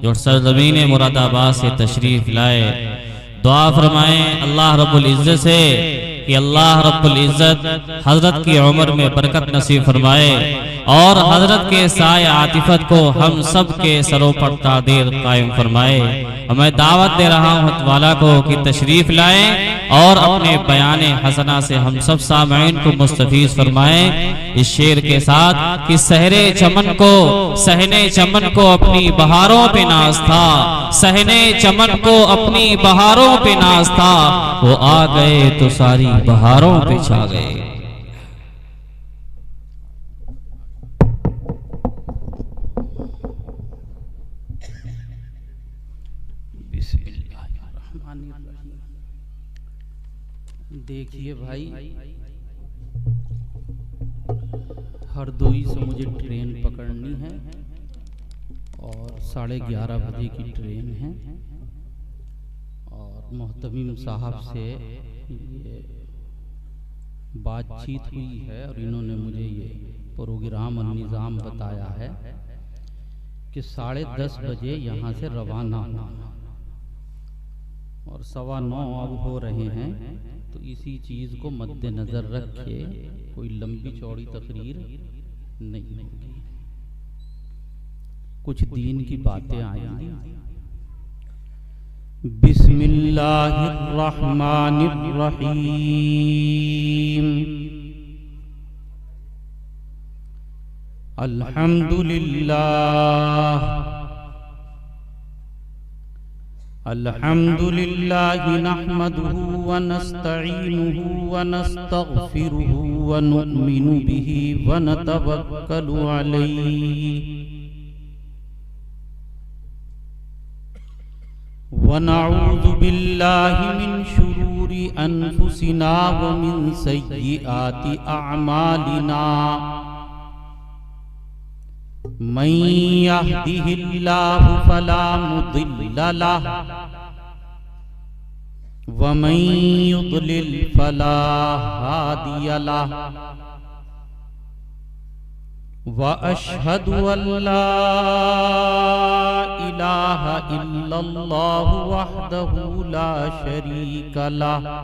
जो सरजमीन मुरादाबाद से तशरीफ लाए, दुआ फरमाएं अल्लाह रब्बुल इज्जत से कि अल्लाह रब्बुल इज्जत हजरत की उम्र में बरकत नसीब फरमाए और हजरत के साए आतिफत को हम सब के सरों पर तादीर कायम फरमाए। मैं दावत दे रहा हूँ हतवाला को कि तशरीफ लाएं और अपने बयान हसना से हम सब सामईन को मुस्तफीज फरमाएं इस शेर के साथ कि सहने चमन को अपनी बहारों पे नाज था, सहने चमन को अपनी बहारों पे नाज था, वो आ गए तो सारी बहारों पे छा गए। देखिए भाई, हरदोई से मुझे ट्रेन पकड़नी है और 11:30 बजे की ट्रेन है और मोहतमीम साहब से ये बातचीत हुई है और इन्होंने मुझे ये प्रोग्राम और निज़ाम बताया है कि 10:30 बजे यहाँ से रवाना होना और 9:15 अब हो रहे हैं। तो इसी चीज़ को मद्देनज़र रखे कोई लंबी चौड़ी तकरीर नहीं होगी, कुछ दीन की बातें आएंगी। बिस्मिल्लाहिर्रहमानिर्रहीम। अल्हम्दुलिल्लाह नहमदुहु व नस्तईनुहु व नस्तगफिरुहु व नु'मिनु बिही व नतवक्कलु अलैहि व नऊज़ु बिल्लाहि मिन शुरूरि अनफुसिना व मिन सय्यिआति अअमालिना। मन यहदिहिल्लाहु फला मुदिल्ल लहु व मन युद्लिल फला हादिय लहु व अशहदु अल्ला इलाहा इल्लल्लाहु वहदहु ला शरीक लहु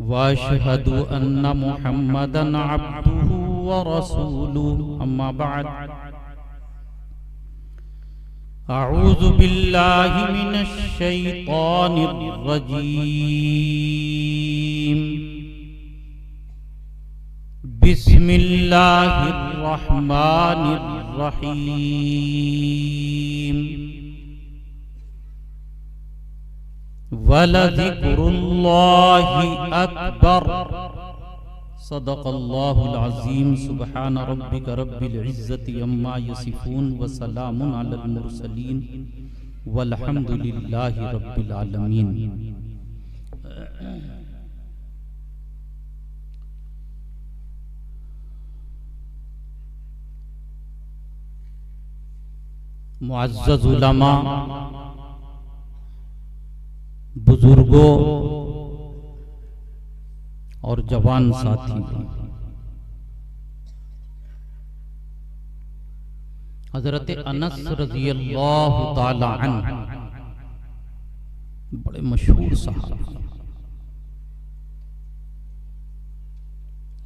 व अशहदु अन्न मुहम्मदन अब्दुहु व रसूलुहु। अम्मा बाद, अऊज़ु बिल्लाहि मिनश शैतानिर रजीम। बिस्मिल्लाहिर रहमानिर रहीम। वलज़िक्रुल्लाहि अकबर। सदक़ल्लाहुल अज़ीम। सुब्हान रब्बिक रब्बिल इज़्ज़ति अम्मा यसिफून व सलामुन अलल मुरसलीन वल्हम्दुलिल्लाहि रब्बिल आलमीन। मुअज़्ज़ज़ उलमा, बुजुर्गों और जवान साथी, हजरत अनस रज़ियल्लाहु ताला अन्हु बड़े मशहूर सहाबा,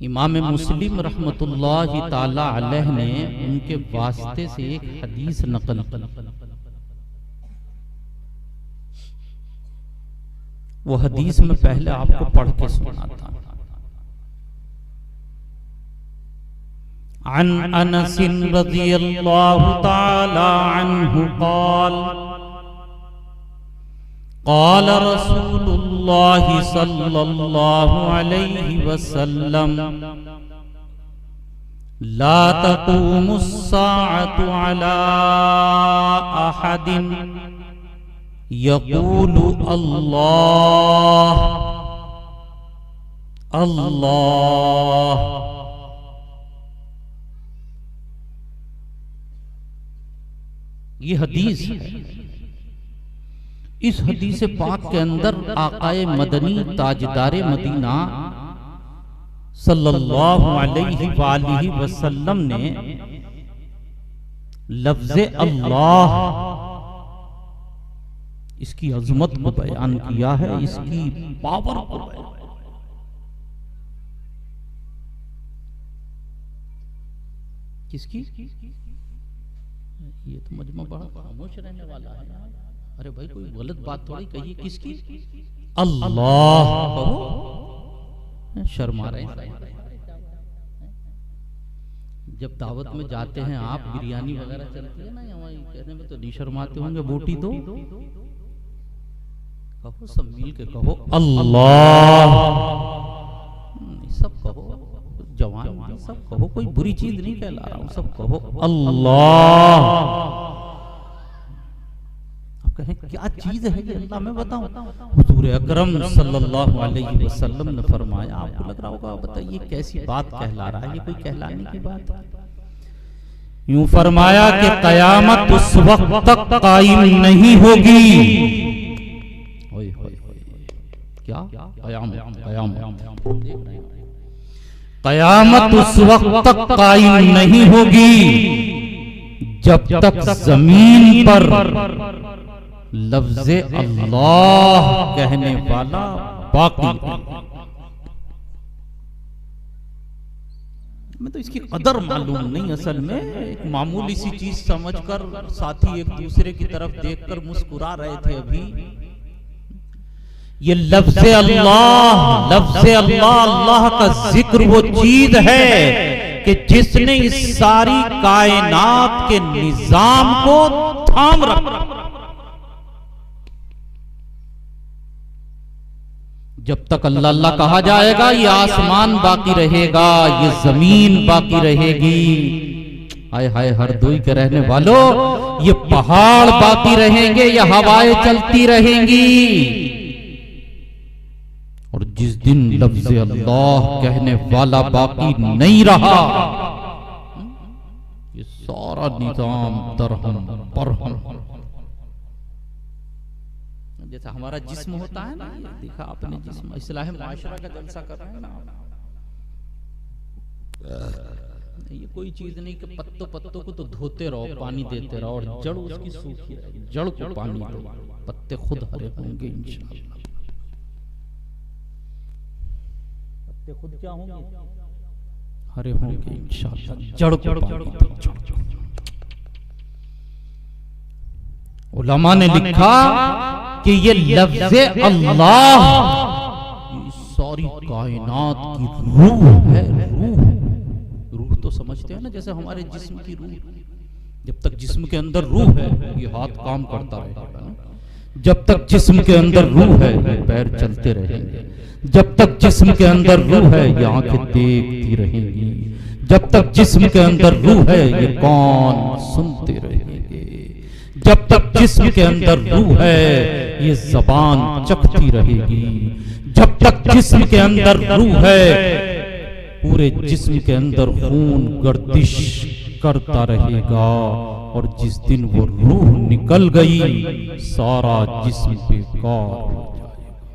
इमाम मुस्लिम रहमतुल्लाहि ताला अलैह ने उनके वास्ते से एक हदीस नकल की। वो हदीस में पहले आपको पढ़ के सुनाता। अन अनस रज़ियल्लाहु ताला अन्हु क़ाल क़ाल रसूलुल्लाहि सल्लल्लाहु अलैहि वसल्लम ला तक़ूमुस्साअतु अला अहदिन यक़ूलु अल्लाह अल्लाह। ये हदीस है। इस हदीस पाक के अंदर आकाए मदनी ताजदारे मदीना सल्लल्लाहु अलैहि वसल्लम ने लफ्ज़े अल्लाह, इसकी अजमत को बयान किया है, इसकी पावर को बयान। किसकी? ये तो मजमा बड़ा खामोश रहने वाला है। अरे भाई कोई गलत बात थोड़ी कही। किसकी? अल्लाह कहो। शर्मा रहे हैं। जब दावत में जाते हैं आप, बिरयानी वगैरह चलती है ना, यहाँ कहने में तो नहीं शर्माते होंगे, बोटी दो कहो, सब मिल के कहो अल्लाह। सब कहो, जवान सब कहो, कोई बुरी चीज नहीं कहला रहा हूं, सब कहो अल्लाह। अब कहें क्या चीज है ये अल्लाह, मैं बताऊं? हुजूर अकरम सल्लल्लाहु अलैहि वसल्लम ने फरमाया, आपको लग रहा होगा बताइए कैसी बात कहला रहा है, ये कोई कहलाने की बात है? यूं फरमाया कि कयामत उस वक्त तक कायम नहीं होगी। ओए होए क्या कयामत उस वक्त तक कायम नहीं होगी जब तक जमीन पर लफ्ज़े अल्लाह कहने वाला बाकी। मैं तो इसकी कदर मालूम नहीं, असल में एक मामूली सी चीज समझकर साथी एक दूसरे की तरफ देखकर मुस्कुरा रहे थे अभी। ये लफ्ज़े अल्लाह, लफ्ज़े अल्लाह, अल्लाह का जिक्र वो चीज है कि जिसने इस सारी कायनात के निजाम को थाम रखा। जब तक अल्लाह अल्लाह कहा जाएगा, ये आसमान बाकी रहेगा, ये जमीन बाकी रहेगी। हाय हाय हरदोई के रहने वालों, ये पहाड़ बाकी रहेंगे, ये हवाएं चलती रहेंगी। और जिस दिन लफ्ज़े अल्लाह कहने वाला बाकी नहीं रहा, ये सारा निजाम दरहम बरहम। जैसा हमारा जिस्म होता है ना, देखा आपने जिस्म, इस्लाह माशरा का जलसा कर रहे हैं ना, ये कोई चीज नहीं कि पत्तों पत्तों को तो धोते रहो, पानी देते रहो और जड़ उसकी सूखी रहेगी। जड़ को पानी दो, पत्ते खुद हरे होंगे इंशाअल्लाह। पत्ते खुद क्या होंगे? हरे होंगे इंशाअल्लाह। जड़ को पानी दो। उलमा ने लिखा कि ये लफ्ज़े अल्लाह सारी कायनात की रूह है। रूह तो समझते हैं ना, जैसे हमारे जिस्म की रूह। जब तक जिस्म के अंदर रूह है, ये हाथ काम करता रहेगा। जब तक जिस्म के अंदर रूह है, ये पैर चलते रहेंगे। जब तक जिस्म के अंदर रूह है, ये आंखें देखती रहेंगी। जब तक जिस्म के अंदर रूह है, ये कान सुनते रहेंगे। जब तक जिस्म के अंदर रूह है, ये ज़बान चखती रहेगी। जब तक जिस्म के अंदर रूह है, पूरे जिस्म के अंदर खून गर्दिश करता रहेगा। और जिस दिन वो रूह निकल गई, सारा जिस्म बेकार हो जाएगा।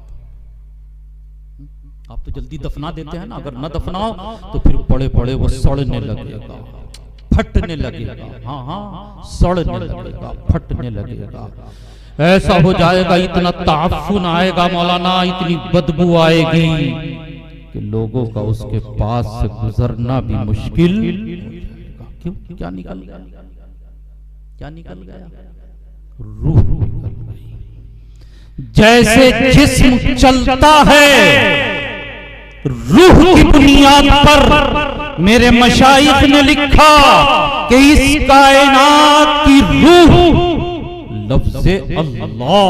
आप तो जल्दी दफना देते हैं ना, अगर न दफनाओ तो फिर बड़े बड़े वो सड़ने लगेगा, फटने लगेगा। हाँ हाँ, सड़ने लगेगा, फटने लगेगा। ऐसा हो जाएगा, इतना ताफुन आएगा मौलाना, इतनी बदबू आएगी कि लोगों का उसके पास से गुजरना भी मुश्किल। क्यों? क्या निकल गया? क्या निकल गया? रूह निकल गई। जैसे जिस्म चलता है रूह की बुनियाद पर, मेरे मशाइख ने लिखा कि इस कायनात की रूह लफ्ज़े अल्लाह।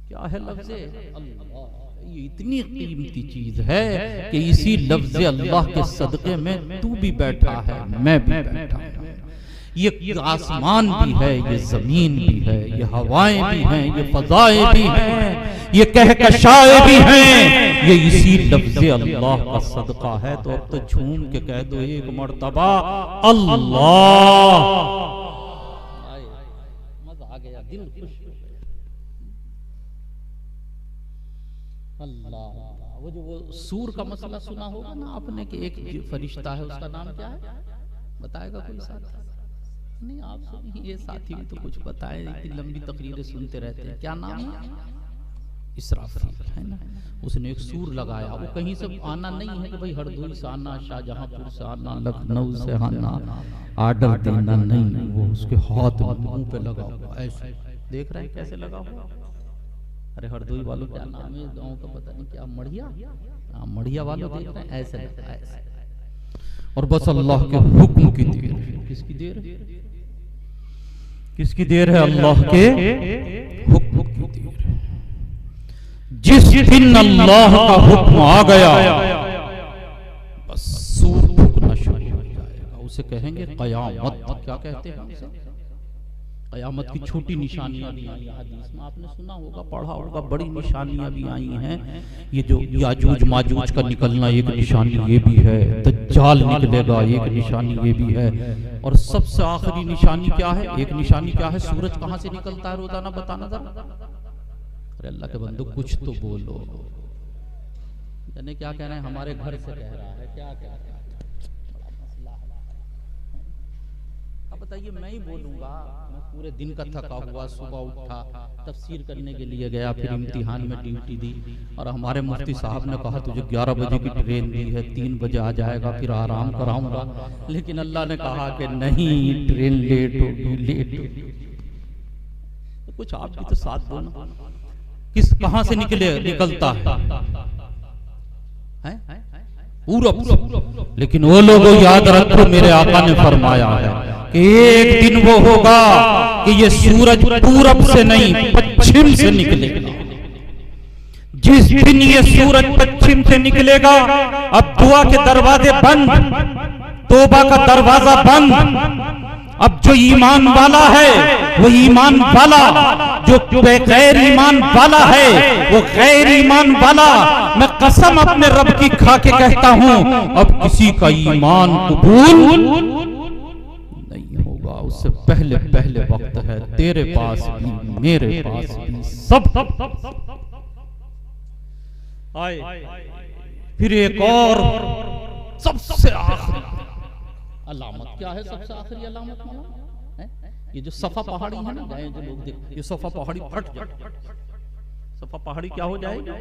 क्या है लफ्ज़े अल्लाह? ये इतनी कीमती चीज है कि इसी लफ्ज़े अल्लाह के सदक़े में तू भी बैठा है, मैं भी बैठा हूं। ये आसमान भी है, ये जमीन भी है, ये हवाएं भी हैं, ये फजाएं भी हैं, ये कहकशाएं भी हैं, ये इसी लफ्ज़े अल्लाह का सदका है। तो अब तो झूम के कह दो एक मर्तबा अल्लाह। मजा आ गया, दिल खुश। अल्लाह। वो जो वो सूर का मसला सुना होगा ना आपने कि एक फरिश्ता है, उसका नाम क्या है? बताएगा कोई साथी? नहीं, आप सुनिए, ये साथी भी तो कुछ बताए कि लंबी तकरीरें सुनते रहते हैं। क्या नाम है? इसराफील, है ना। उसने एक सूर लगाया, वो कहीं से आना नहीं है कि भाई हरदोई से आना, शाहजहांपुर से आना, लखनऊ से आना, आर्डर देना नहीं। वो उसके हाथ मुंह पे लगा हुआ, ऐसे देख रहे हैं कैसे लगा हुआ। अरे हरदोई वालों क्या नाम है गाँव का, पता नहीं क्या, मढ़िया, मढ़िया वालों देख रहे हैं ऐसे लगता है ऐसे। और बस अल्लाह के हुक्म की देर है। किसकी देर है? किसकी देर है? अल्लाह के हुक्म की देर है। जिस दिन अल्लाह का हुक्म आ गया, बस सूर फूकना शुरू हो जाएगा। उसे कहेंगे कयामत। क्या कहते हैं उसे? कयामत की छोटी निशानियां भी आई, हदीस में आपने सुना होगा, पढ़ा होगा, बड़ी निशानियां भी आई हैं। ये जो याजूज माजूज का निकलना एक निशानी ये भी है, दज्जाल निकलेगा एक निशानी ये भी है, और सबसे आखिरी निशानी क्या है? एक निशानी क्या है? सूरज कहां से निकलता है रोजाना, बताना जरा। अरे अल्लाह के बंदो कुछ तो बोलो। यानी क्या कह रहे हैं? हमारे घर से कह रहा है, क्या कह रहा है? अब बताइए, मैं ही बोलूंगा? मैं पूरे दिन का थका हुआ, सुबह उठा, तफसीर करने के लिए गया, फिर इम्तिहान में ड्यूटी दी, और हमारे मुफ्ती साहब ने कहा तुझे 11 बजे की ट्रेन दी है, 3 बजे आ जाएगा, फिर आराम कराऊंगा। लेकिन अल्लाह ने कहा कि नहीं, ट्रेन लेट होगी, लेट होगी। तो कुछ आप भी तो साथ दो ना। किस कहां से निकलता है? पूरब। लेकिन वो लोगों याद रखो, मेरे आका ने फरमाया है कि एक दिन वो होगा कि ये सूरज पूरब से नहीं पश्चिम से निकलेगा। जिस दिन ये सूरज पश्चिम से निकलेगा, अब दुआ के दरवाजे बंद, तौबा का दरवाजा बंद। अब जो ईमान वाला है वो ईमान वाला, जो गैर ईमान वाला है वो गैर ईमान वाला। मैं कसम अपने रब की खा के कहता हूं, अब किसी का ईमान कबूल नहीं होगा। उससे पहले पहले वक्त है, तेरे पास भी मेरे पास भी, सब आए। फिर एक और सबसे आखिरी अलामत क्या है? सबसे आखिरी अलामत है ये जो सफा पहाड़ी है ना, गए जो लोग देख, ये सफा पहाड़ी फट जाए। सफा पहाड़ी क्या हो जाएगी?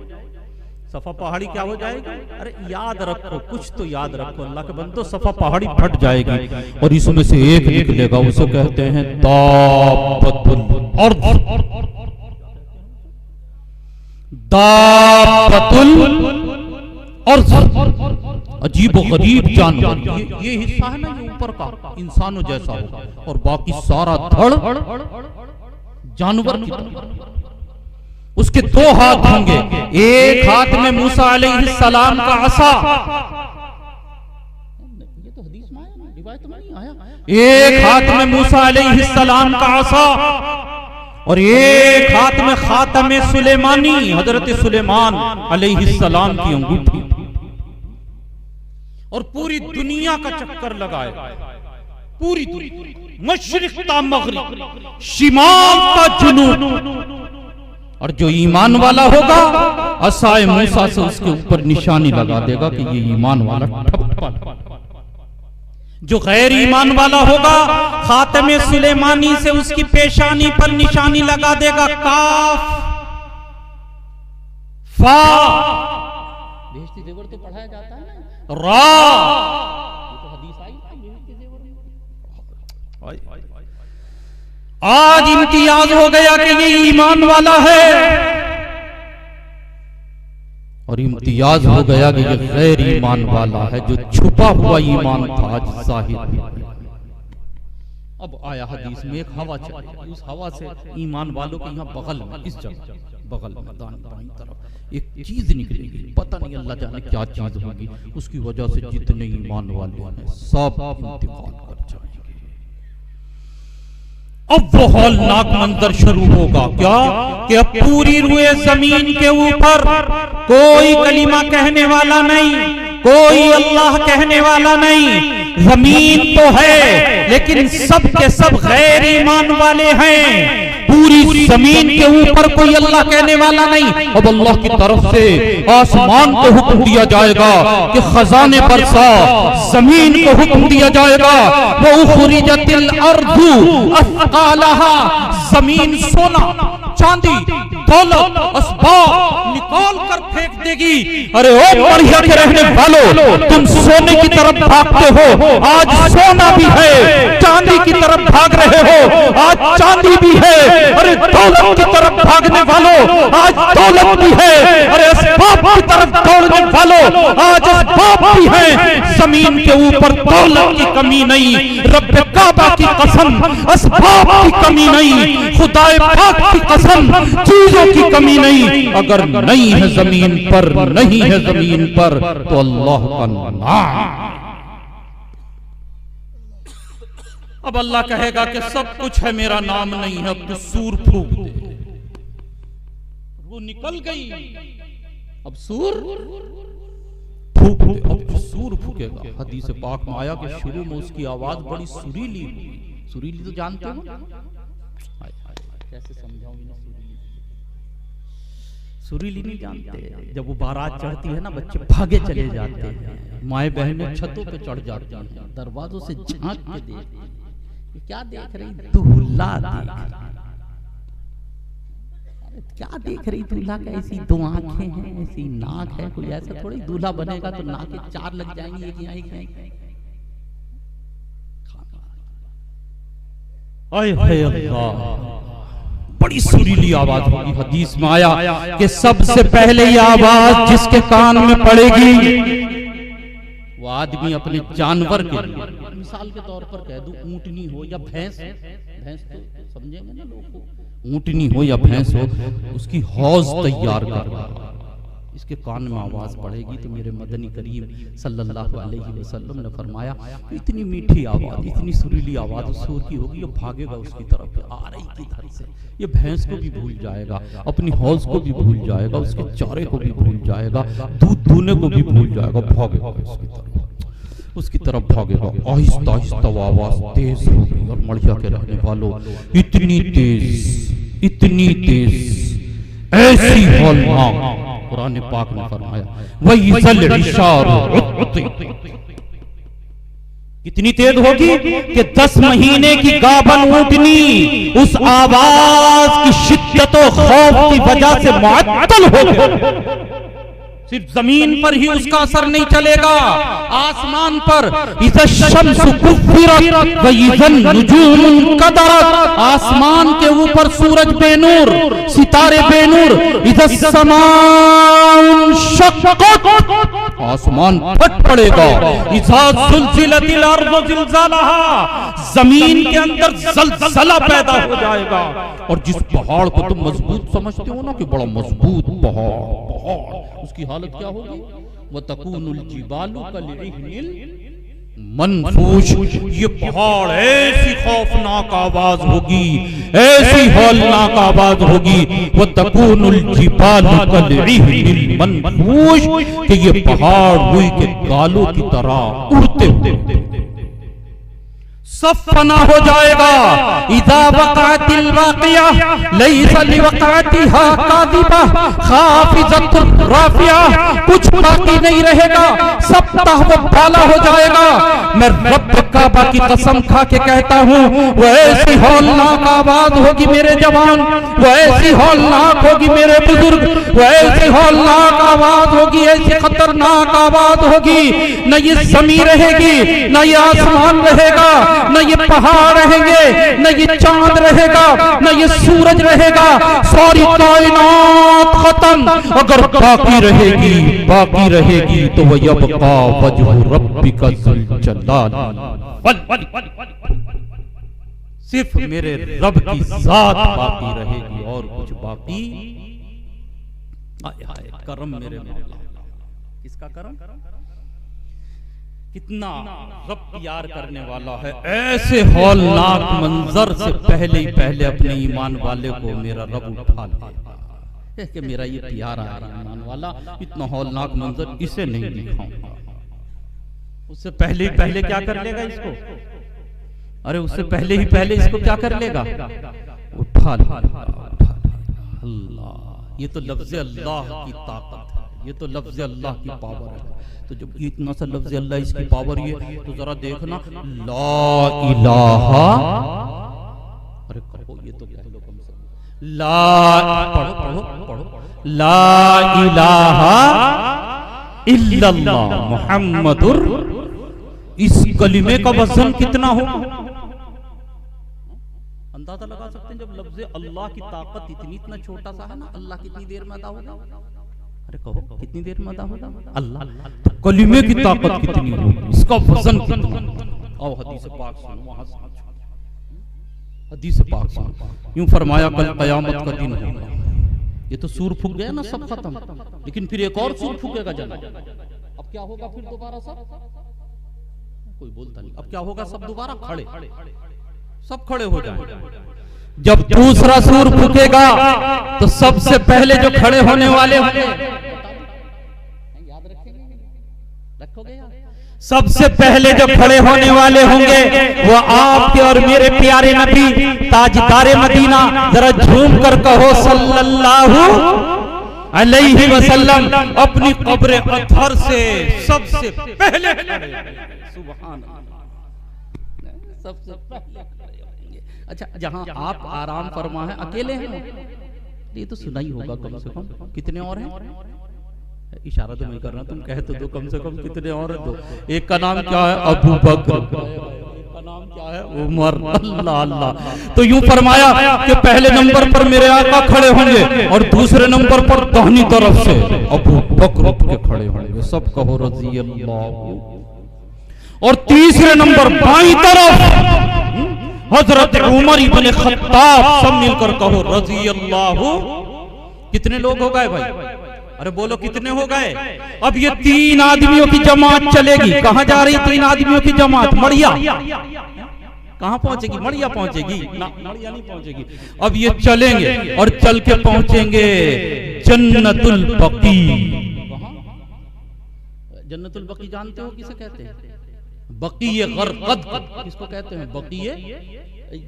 सफा पहाड़ी क्या हो जाएगी? अरे याद रखो, कुछ तो याद रखो अल्लाह के बंदो, सफा पहाड़ी फट जाएगी और इसमें से एक निकलेगा, उसे कहते हैं दाबतुल अर्ज़। अजीब और गरीब जानवर, ये हिस्सा है ना, ये ऊपर का इंसानों जैसा होगा, और बाकी सारा धड़ जानवर की तरह। उसके 2 हाथ होंगे, एक हाथ में मूसा अलैहिस्सलाम का असा, ये तो हदीस में आया, रिवायत में नहीं आया। एक हाथ में मूसा अलैहिस्सलाम का असा, और एक हाथ में खातम सुलेमानी, हजरत सुलेमान अलैहिस्सलाम की अंगूठी, और पूरी दुनिया का चक्कर लगाए, पूरी दुनिया, मशरिक ता मगरिब, शिमाल ता जुनूब। और जो ईमान वाला होगा, असाए मूसा से उसके ऊपर निशानी लगा देगा कि ये ईमान वाला ठप्पा। जो गैर ईमान वाला होगा, खातमे सुलेमानी से उसकी पेशानी पर निशानी लगा देगा, काफ फा। बेहश्ती जेवर तो पढ़ाया जाता है ना, रा, ये तो हदीस आई है बेहश्ती जेवर में। आज इम्तियाज हो गया कि ये ईमान वाला है, और इम्तियाज हो गया कि ये गैर ईमान वाला है। जो छुपा हुआ ईमान था आज जाहिर। अब आया हदीस में एक हवा चली, उस हवा से ईमान वालों के यहाँ बगल में, इस जगह बगल में दाईं तरफ एक चीज निकलेगी, पता नहीं अल्लाह जाने क्या चीज होगी। उसकी वजह से जितने ईमान वाले हैं सब इंतकाल कर जाएंगे। अब वो हौलनाक मंजर शुरू होगा, क्या कि अब पूरी रुए जमीन के ऊपर कोई कलीमा कहने वाला नहीं, कोई अल्लाह कहने वाला नहीं। जमीन तो है लेकिन सब के सब गैर ईमान वाले हैं। पूरी जमीन के ऊपर कोई अल्लाह कहने वाला नहीं। अब अल्लाह की तरफ से आसमान को हुक्म दिया जाएगा कि खजाने बरसा, जमीन को हुक्म दिया जाएगा वो उखरिजतिल अर्दु अस्कालहा, जमीन सोना चांदी दौलत असबाब निकाल कर फेंक देगी। अरे ओ बढ़िया के रहने वालों, तुम सोने की तरफ भागते हो, आज सोना भी है, चांदी की तरफ भाग रहे हो, आज चांदी भी है। अरे दौलत की तरफ भागने वालों, आज दौलत भी है। अरे असबाब की तरफ दौड़ने वालों, आज असबाब भी है। जमीन के ऊपर दौलत की कमी नहीं, रब काबा की कसम, असबाब की कमी नहीं, खुदाए पाक की कसम, चीजों की कमी नहीं। अगर नहीं है जमीन पर, नहीं है जमीन पर, तो अल्लाह का नाम। अब अल्लाह कहेगा कि सब कुछ है, मेरा नाम नहीं है, अब तो सूर फूक दे। वो निकल गई, अब सूर फूक दे। अब तो सूर फूकेगा। हदीस पाक में आया कि शुरू में उसकी आवाज बड़ी सुरीली हुई। सुरीली तो जानते हो, कैसे समझाऊं इन्हें? सुरीली नहीं जानते। जब वो बारात चढ़ती है ना, बच्चे भागे चले जाते हैं, माए बहनें छतों पे चढ़ जाती हैं, दरवाजों से झांक के देखती हैं, क्या देख रही? दूल्हा देख। क्या देख रही? दूल्हा का ऐसी दो आंखें हैं, ऐसी नाक है, कोई ऐसा थोड़ी दूल्हा बनेगा तो नाक के चार लग जाएंगी, एक यहाँ एक यहाँ। आए हाय अल्लाह, बड़ी सुरीली आवाज होगी। हदीस में आया कि सबसे पहले ये आवाज जिसके कान में पड़ेगी वो आदमी अपने जानवर के लिए, मिसाल के तौर पर कह दूं ऊंटनी हो या भैंस, भैंस तो समझेंगे ना लोग, ऊंटनी हो या भैंस हो, उसकी हौज तैयार कर, इसके कान में आवाज पड़ेगी तो मेरे मदनी करीम सल्लल्लाहु अलैहि वसल्लम ने फरमाया इतनी मीठी आवाज, इतनी सुरीली आवाज उस सूर की होगी, ये भागेगा उसकी तरफ, आ रही किधर से। ये भैंस को भी भूल जाएगा, अपनी हौज को भी भूल जाएगा, उसके चारे को भी भूल जाएगा, दूध दूने को भी भूल जाएगा, भागेगा उसकी तरफ, उसकी तरफ भागेगा। आहिस्ता आहिस्ता आवाज तेज होगी। और मड़िया के रहने वालों, इतनी तेज, इतनी तेज, ऐसी हौलनाक, कुरान पाक ने फरमाया वही कितनी तेज होगी कि 10 महीने की गाभन ऊंटनी उस आवाज की शिद्दत और खौफ की वजह से मुअत्तल हो गई। सिर्फ जमीन पर ही उसका असर नहीं चलेगा, आसमान पर इज़ा शम्सु कुव्विरत व इज़न नुजूम कदरत, आसमान के ऊपर सूरज बेनूर, सितारे बेनूर, इज़ा समाउ शक्कत, आसमान फट पड़ेगा, इज़ा ज़ुलज़िलतिल अर्ज़ु ज़िलज़ालहा, जमीन के अंदर ज़लज़ला पैदा हो जाएगा। और जिस पहाड़ को तुम मजबूत समझते हो ना कि बड़ा मजबूत पहाड़, उसकी हालत क्या होगी? वतकूनुल जिबालु कलइहनिल मनफूश, ये पहाड़ ऐसी खौफनाक आवाज होगी, ऐसी हौलनाक आवाज होगी, वतकूनुल जिबालु कलइहनिल मनफूश, कि ये पहाड़ रुई के गालों की तरह उड़ते हुए सब फना हो जाएगा। इज़ा वक़अतिल वाक़िया लैसा लिवक़अतिहा काज़िबा खाफ़िज़तुर राफ़िया, कुछ बाकी नहीं रहेगा, सब तहव्वुबाला हो जाएगा। मैं रब काबा की कसम खा के कहता हूँ, वो ऐसी हौलनाक आवाज होगी मेरे जवान, वो ऐसी हौलनाक होगी मेरे बुजुर्ग, वो ऐसी हौलनाक आवाज होगी, ऐसी खतरनाक आवाज होगी, न ये ज़मीन रहेगी, न ये आसमान रहेगा, न ये पहाड़ रहेंगे, न ये चांद रहेगा, न ये सूरज रहेगा, सारी कायनात खत्म। अगर बाकी रहेगी तो वह यबका वजहु रब्बिका ज़ुल जलाल, सिर्फ मेरे रब की जात बाकी रहेगी और कुछ बाकी। करम मेरे मौला, किसका करम? कितना रब प्यार करने वाला है। ऐसे हौलनाक मंजर से पहले ही पहले अपने ईमान वाले को मेरा रब उठा ले कि मेरा ये प्यारा ईमान वाला, इतना हौलनाक मंजर इसे नहीं दिखाऊंगा। उससे पहले ही पहले क्या कर लेगा इसको? अरे उससे पहले ही पहले इसको क्या कर लेगा? उठा उठा ले अल्लाह। ये तो लफ्ज़ अल्लाह की ताकत है, ये तो लफ्ज़ अल्लाह की पावर है। तो जब ये इतना सा लफ्ज़ अल्लाह इसकी पावर ये, तो जरा देखना ला इलाहा, अरे कहो ये तो कह लो कम से कम ला, पढ़ो पढ़ो पढ़ो, ला इलाहा इल्लल्लाह मुहम्मदुर। इस कलिमे का वजन कितना होगा, अंदाजा लगा सकते हैं। जब लफ्ज़ अल्लाह की ताकत इतना छोटा सा है ना, अल्लाह कितनी देर में अदा होगा, अरे कहो कितनी देर में अदा होगा अल्लाह, तो कलिमे की ताकत कितनी होगी, इसका वजन कितना। आओ हदीस पाक सुनो, वहां से हदीस पाक सुनो। यूं फरमाया कल कयामत का दिन होगा। ये तो सूर फूक गया ना, सब खत्म, लेकिन फिर एक और सूर फूकेगा जना। अब क्या होगा फिर दोबारा, सब कोई बोलता नहीं। अब क्या होगा, सब दोबारा खड़े, सब खड़े हो जाएंगे। जब दूसरा सूर फूकेगा तो सबसे पहले जो खड़े होने वाले होंगे, याद रखेंगे, रखोगे याद, सबसे पहले जो खड़े होने वाले होंगे वो आपके और मेरे प्यारे नबी ताजदारे मदीना। जरा झूम कर कहो सल्लल्लाहु अलैहि वसल्लम। अपनी कब्र अतहर से सबसे पहले खड़े, सुभान अल्लाह, सबसे पहले। अच्छा, जहां आप आराम फरमा है, अकेले हैं, ये तो सुना ही होगा कम से कम। कितने और हैं, इशारा तो नहीं करना, तुम कह तो दो कम से कम कितने और हैं। दो, एक का नाम क्या है, अबू बकर, एक का नाम क्या है, उमर। अल्लाह अल्लाह। तो यूं फरमाया कि पहले नंबर पर मेरे आका खड़े होंगे और दूसरे नंबर पर दाहिनी तरफ से अबू बकर उठ के खड़े होंगे, सब कहो रज़ी अल्लाह। और तीसरे नंबर बाईं तरफ हजरत उमर इब्न खत्ताब, सब मिलकर कहो रज़ी अल्लाह। कितने लोग हो गए भाई, अरे बोलो कितने हो गए। अब ये 3 आदमियों की जमात चलेगी। कहां जा रही 3 आदमियों की जमात, मड़िया। कहां पहुंचेगी, मड़िया पहुंचेगी ना, मड़िया नहीं पहुंचेगी। अब ये चलेंगे और चल के पहुंचेंगे जन्नतुल बकी। जन्नतुल बकी जानते हो किसे कहते हैं, बकीए गरकद किसको कहते हैं, बकीए।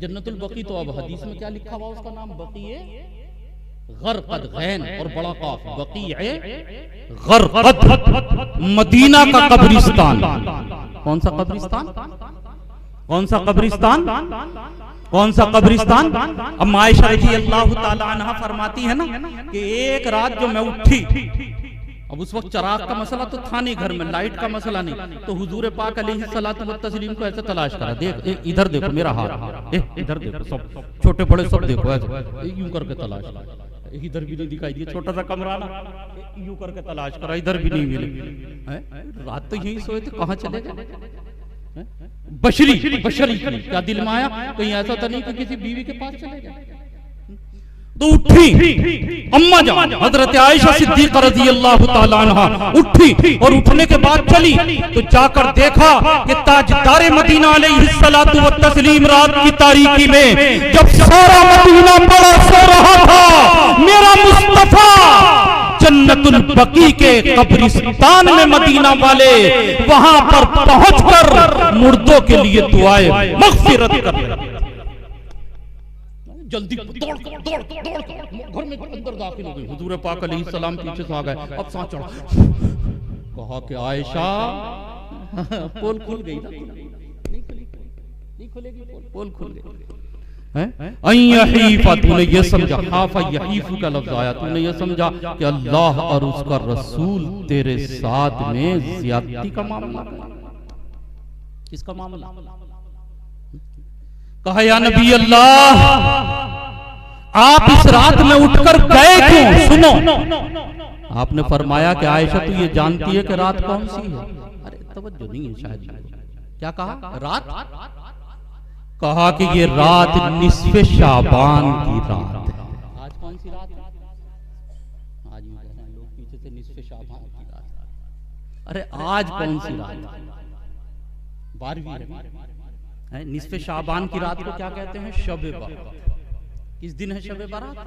जन्नतुल बकी तो अब हदीस में क्या लिखा हुआ, उसका नाम बकीए गरकद, गैन और बड़ा काफ, बकीए गरकद, मदीना का कब्रिस्तान। कौन सा कब्रिस्तान, कौन सा कब्रिस्तान, कौन सा कब्रिस्तान। अब आयशा रज़ी अल्लाह ताला अन्हा फरमाती है ना कि एक रात जो मैं उठी, अब उस वक्त चराग का मसला तो था नहीं घर में, लाइट का मसला नहीं, तो हुजूर पाक अलैहिस्सलातु व तस्लीम को ऐसे तलाश करा। देख इधर देखो मेरा हाथ, इधर देखो, सब छोटे बड़े सब देखो, ऐसे यूं करके तलाश करा। इधर भी नहीं दिखाई दिया, छोटा सा कमरा ना, यूं करके तलाश करा, इधर भी नहीं मिले। रात तो यहीं सोए थे, कहां चले गए। बशरी बशरी क्या दिल में आया, कहीं ऐसा तो नहीं कि किसी बीवी के पास चले गए। तो उठी अम्मा जान हजरत आयशा सिद्दीक़ा रज़ी अल्लाह ताला अन्हा उठी, और उठने के बाद चली तो जाकर देखा कि ताजदारे मदीना अलैहिस्सलातु व तस्लीम रात की तारीकी में जब सारा मदीना बड़ा सो रहा था, मेरा मुस्तफा जन्नतुल बकी के कब्रिस्तान में मदीना वाले वहां पर पहुंचकर मुर्दों के लिए दुआएं मग़फ़िरत कर रहे। जल्दी दौड़ घर में अंदर दाखिल हो गई। हुजूर पाक अलैहिस्सलाम पीछे से आ गए। अब सांस चढ़ा, कहा कि आयशा, पोल खुल गई ना, नहीं खुलेगी पोल खुल गई। तूने ये समझा, हाफा यहीफु का लफ्ज आया, तूने ये समझा कि अल्लाह और उसका रसूल तेरे साथ में ज्यादती का मामला। किसका मामला, कहा या नबी अल्लाह आप इस रात में उठकर गए क्यों। सुनो, आपने फरमाया कि आयशा तू ये जानती है कि रात कौन सी है। अरे तवज्जो नहीं है शायद, क्या कहा, रात। कहा कि ये रात निस्फ़े शाबान की रात है। आज कौन सी रात है, आज लोग पीछे से निस्फ़े शाबान की रात। अरे आज कौन सी रात, 12वीं है। निस्फ़े शाबान की रात को क्या कहते हैं, शब बारात। किस दिन है शब बारात,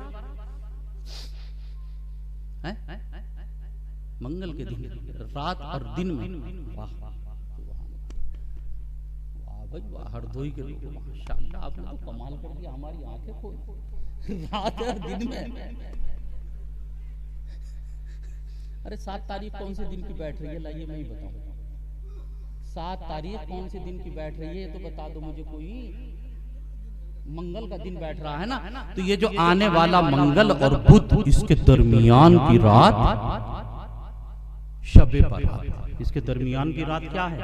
मंगल के दिन, रात और दिन में। वाह वाह भाई वाह, हरदोई के लोग माशाअल्लाह, आपने तो कमाल कर दिया, हमारी आंखें खोल रात और दिन में। अरे 7 तारीख कौन से दिन की बैठ रही है, लाइए मैं ही बताऊं। 7 तारीख कौन से दिन की बैठ रही है, तो बता दो मुझे कोई। मंगल का दिन बैठ रहा है ना, तो ये जो आने वाला मंगल और बुध, इसके दरमियान की रात शबे बारात, इसके दरमियान की रात क्या है,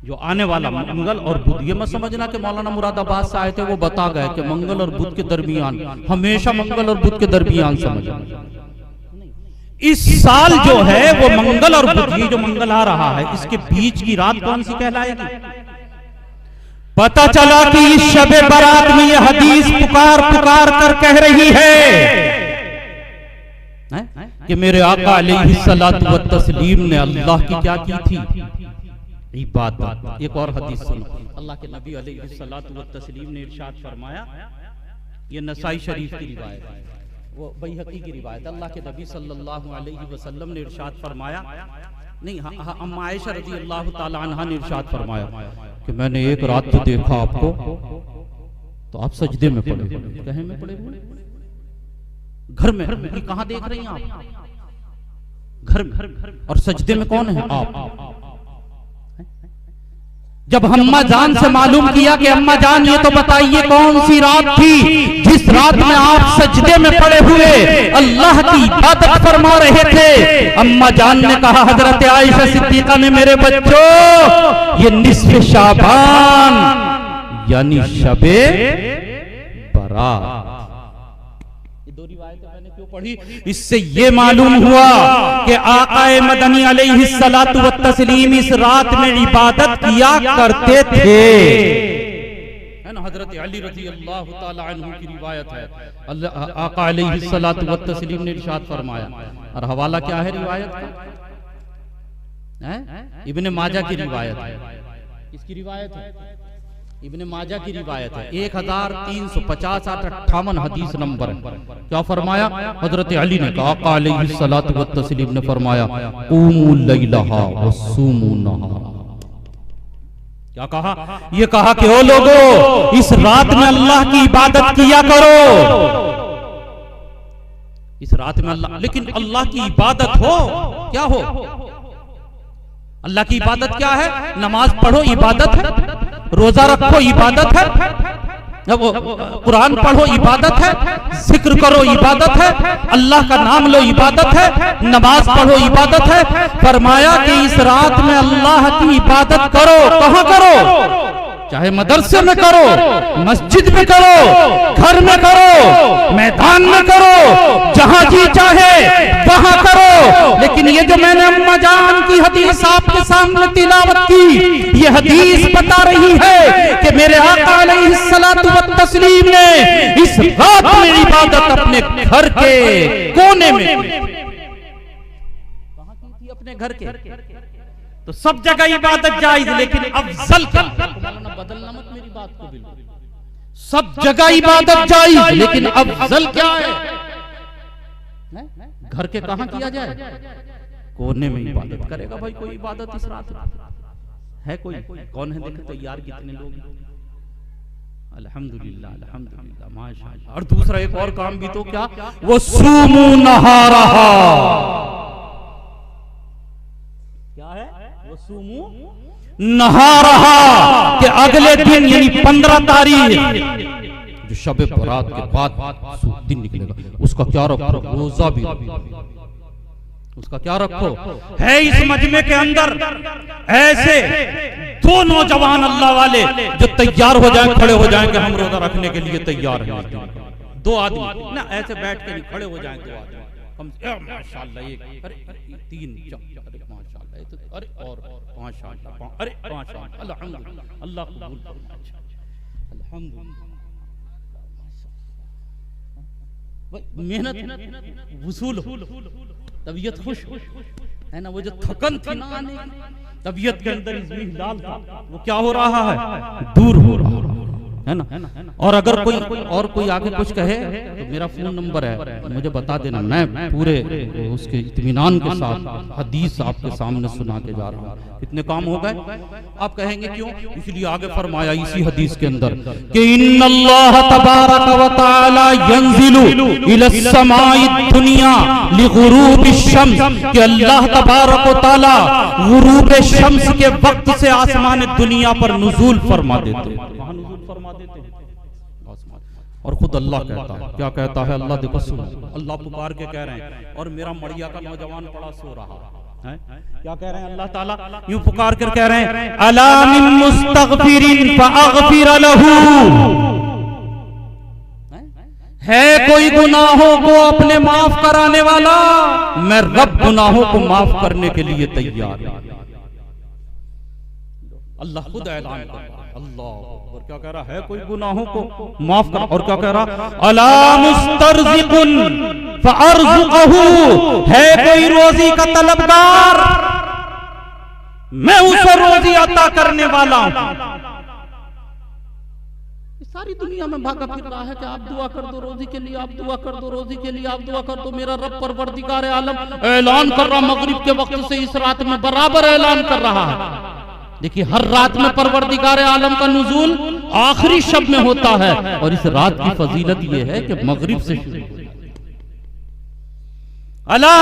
जो आने वाला मंगल और बुध। ये मत समझना कि मौलाना मुरादाबाद से आए थे वो बता गए कि मंगल और बुध के दरमियान, हमेशा मंगल और बुध के दरमियान समझना। इस साल जो है वो मंगल और बुध, ये जो मंगल आ रहा है, इसके बीच की रात कौन सी कहलाएगी। पता चला कि इस शबे बारात में ये हदीस पुकार पुकार कर कह रही है कि मेरे आका अलैहिस्सलातु व तस्लीम ने अल्लाह की क्या की थी, इबादत। एक और हदीस सुनो, अल्लाह के नबी अलैहिस्सलातु व तस्लीम ने इरशाद फरमाया, ये नसाई शरीफ की रिवायत है, वो बैहक़ी की रिवायत, अल्लाह के नबी सल्लल्लाहु अलैहि वसल्लम ने इरशाद फरमाया, नहीं अम्मा आयशा रज़ी अल्लाह ताला अन्हा ने इरशाद फरमाया कि मैंने एक रात जो देखा आपको, तो आप सजदे में पड़े, कहे में पड़े हुए घर में, कहां देख रही हैं आप, घर में, और सजदे में कौन है आप। जब अम्मा जान से मालूम किया कि अम्मा जान ये तो बताइए कौन सी रात थी जिस रात में आप सजदे में पड़े हुए अल्लाह की इबादत फरमा रहे थे। अम्मा जान ने कहा, हजरत आयशा सिद्दीका ने, मेरे बच्चों ये निस्फ शाबान यानी शबे बारात। दो रिवायतें मैंने क्यों पढ़ी, इससे ये मालूम हुआ कि आक़ाए मदनी अलैहिस्सलातु व तस्लीम इस रात में इबादत किया करते थे, है ना। हजरत अली रज़ी अल्लाह ताला अन्हु की रिवायत है, आक़ा अलैहिस्सलातु व तस्लीम ने इरशाद फरमाया, और हवाला क्या है रिवायत का, इब्ने माजा की रिवायत है। किसकी रिवायत है, इब्ने माजा की रिवायत है, 1350 हदीस नंबर है। क्या फरमाया, हजरत अली ने कहा, आक़ा अलैहिस्सलातु व तस्लीम ने फरमाया, क़ूमू लैलहा व सूमू नहारा। क्या कहा, ये कहा कि ओ लोगो इस रात में अल्लाह की इबादत किया करो, इस रात में अल्लाह, लेकिन अल्लाह की इबादत हो क्या हो, अल्लाह की इबादत क्या है, नमाज पढ़ो इबादत है, रोजा रखो इबादत है, कुरान पढ़ो इबादत है, जिक्र करो इबादत है, अल्लाह का नाम लो इबादत है, नमाज पढ़ो इबादत है। फरमाया कि इस रात में अल्लाह की इबादत करो, कहां करो, चाहे मदरसे में करो, मस्जिद में करो, घर में करो, मैदान में करो, जहां जी चाहे वहां करो। लेकिन ये जो मैंने अम्मा जान की हदीस आपके सामने तिलावत की, ये हदीस बता रही है कि मेरे आका अलैहिस्सलातु व तस्लीम ने इस रात में इबादत अपने घर के कोने में, कहां की थी, अपने घर के। तो सब जगह इबादत जायज, लेकिन अफजल क्या, बदलना मत मेरी बात को बिल्कुल, सब जगह इबादत जायज, लेकिन अफजल क्या है, घर के कहां किया जाए, कोने में इबादत करेगा। भाई कोई इबादत इस रात है, कोई कौन है, देखे तैयार कितने लोग, अल्हम्दुलिल्लाह अल्हम्दुलिल्लाह माशाअल्लाह। और दूसरा एक और काम भी तो, क्या, वो सूमू नहारा, क्या है, वो सूमू नहा रहा कि अगले दिन यानी 15 तारीख जो शब बारात के बाद दिन निकलेगा, उसका क्या रखो, रोजा भी उसका क्या रखो है। इस मजमे के अंदर ऐसे 2 नौजवान अल्लाह वाले जो तैयार हो जाए, खड़े हो जाएंगे, हम रोजा रखने के लिए तैयार हैं। 2 आदमी ना ऐसे बैठ के नहीं, खड़े हो जाएं 2 आदमी, हम माशाअल्लाह, एक, अरे 3, 4, अरे माशाअल्लाह, अरे और माशाअल्लाह, अरे माशाअल्लाह, अल्हम्दुलिल्लाह, अल्लाह कबूल फरमाए, अल्हम्दुलिल्लाह। मेहनत वसूल हो, तबीयत खुश है ना, वो जो थकन थी ना आने की, तबीयत के अंदर इज़्मिलाल था, वो क्या हो रहा है, दूर हो रहा है। है ना। और अगर कोई आगे कुछ कहे तो मेरा फोन नंबर है, मुझे बता देना, मैं पूरे उसके इत्मीनान के साथ हदीस आपके सामने सुना के जा रहा हूँ। कितने काम हो गए? आप कहेंगे क्यों? इसलिए आगे फरमाया इसी हदीस के अंदर कि इन्नल्लाह तबारक व तआला यंजिलु इलस समाई दुनिया लिगुरूबिश शम्स, कि अल्लाह तबारक व तआला गुरूब शम्स के वक्त से आसमान दुनिया पर नुज़ूल फरमा देते हैं। कहां नुज़ूल फरमा देते हैं? आसमान। और खुद अल्लाह कहता है, क्या कहता है? अल्लाह देखो सुनो, अल्लाह पुकार के कह रहे हैं, और मेरा मड़िया का नौजवान पड़ा सो रहा है। क्या कह रहे हैं? अल्लाह ताला यूं पुकार कर कह रहे हैं, अला मिन मुस्तगफिरिन फअगफिर लहू, है कोई गुनाहों को अपने माफ कराने वाला, मैं रब गुनाहों को माफ करने के लिए तैयार हूं। अल्लाह खुद ऐलान कर रहा है, अल्लाह, और क्या कह रहा है? कोई गुनाहों को माफ कर। और क्या कह रहा? अला मुस्तरज़िकुन फअरज़ुक़हू, है कोई रोजी का तलबगार, मैं उसे रोजी अता करने वाला हूं। सारी दुनिया में भागा फिर रहा है कि आप दुआ कर दो रोजी के लिए, आप दुआ कर दो रोजी के लिए, आप दुआ कर दो। मेरा रब परवरदिगार आलम ऐलान कर रहा, मगरिब के वक्त से इस रात में बराबर ऐलान कर रहा है। देखिए, हर रात में परवरदिगार आलम का नुज़ूल आखिरी शब में होता है, और इस रात की फजीलत यह है कि मगरिब से शुरू। अला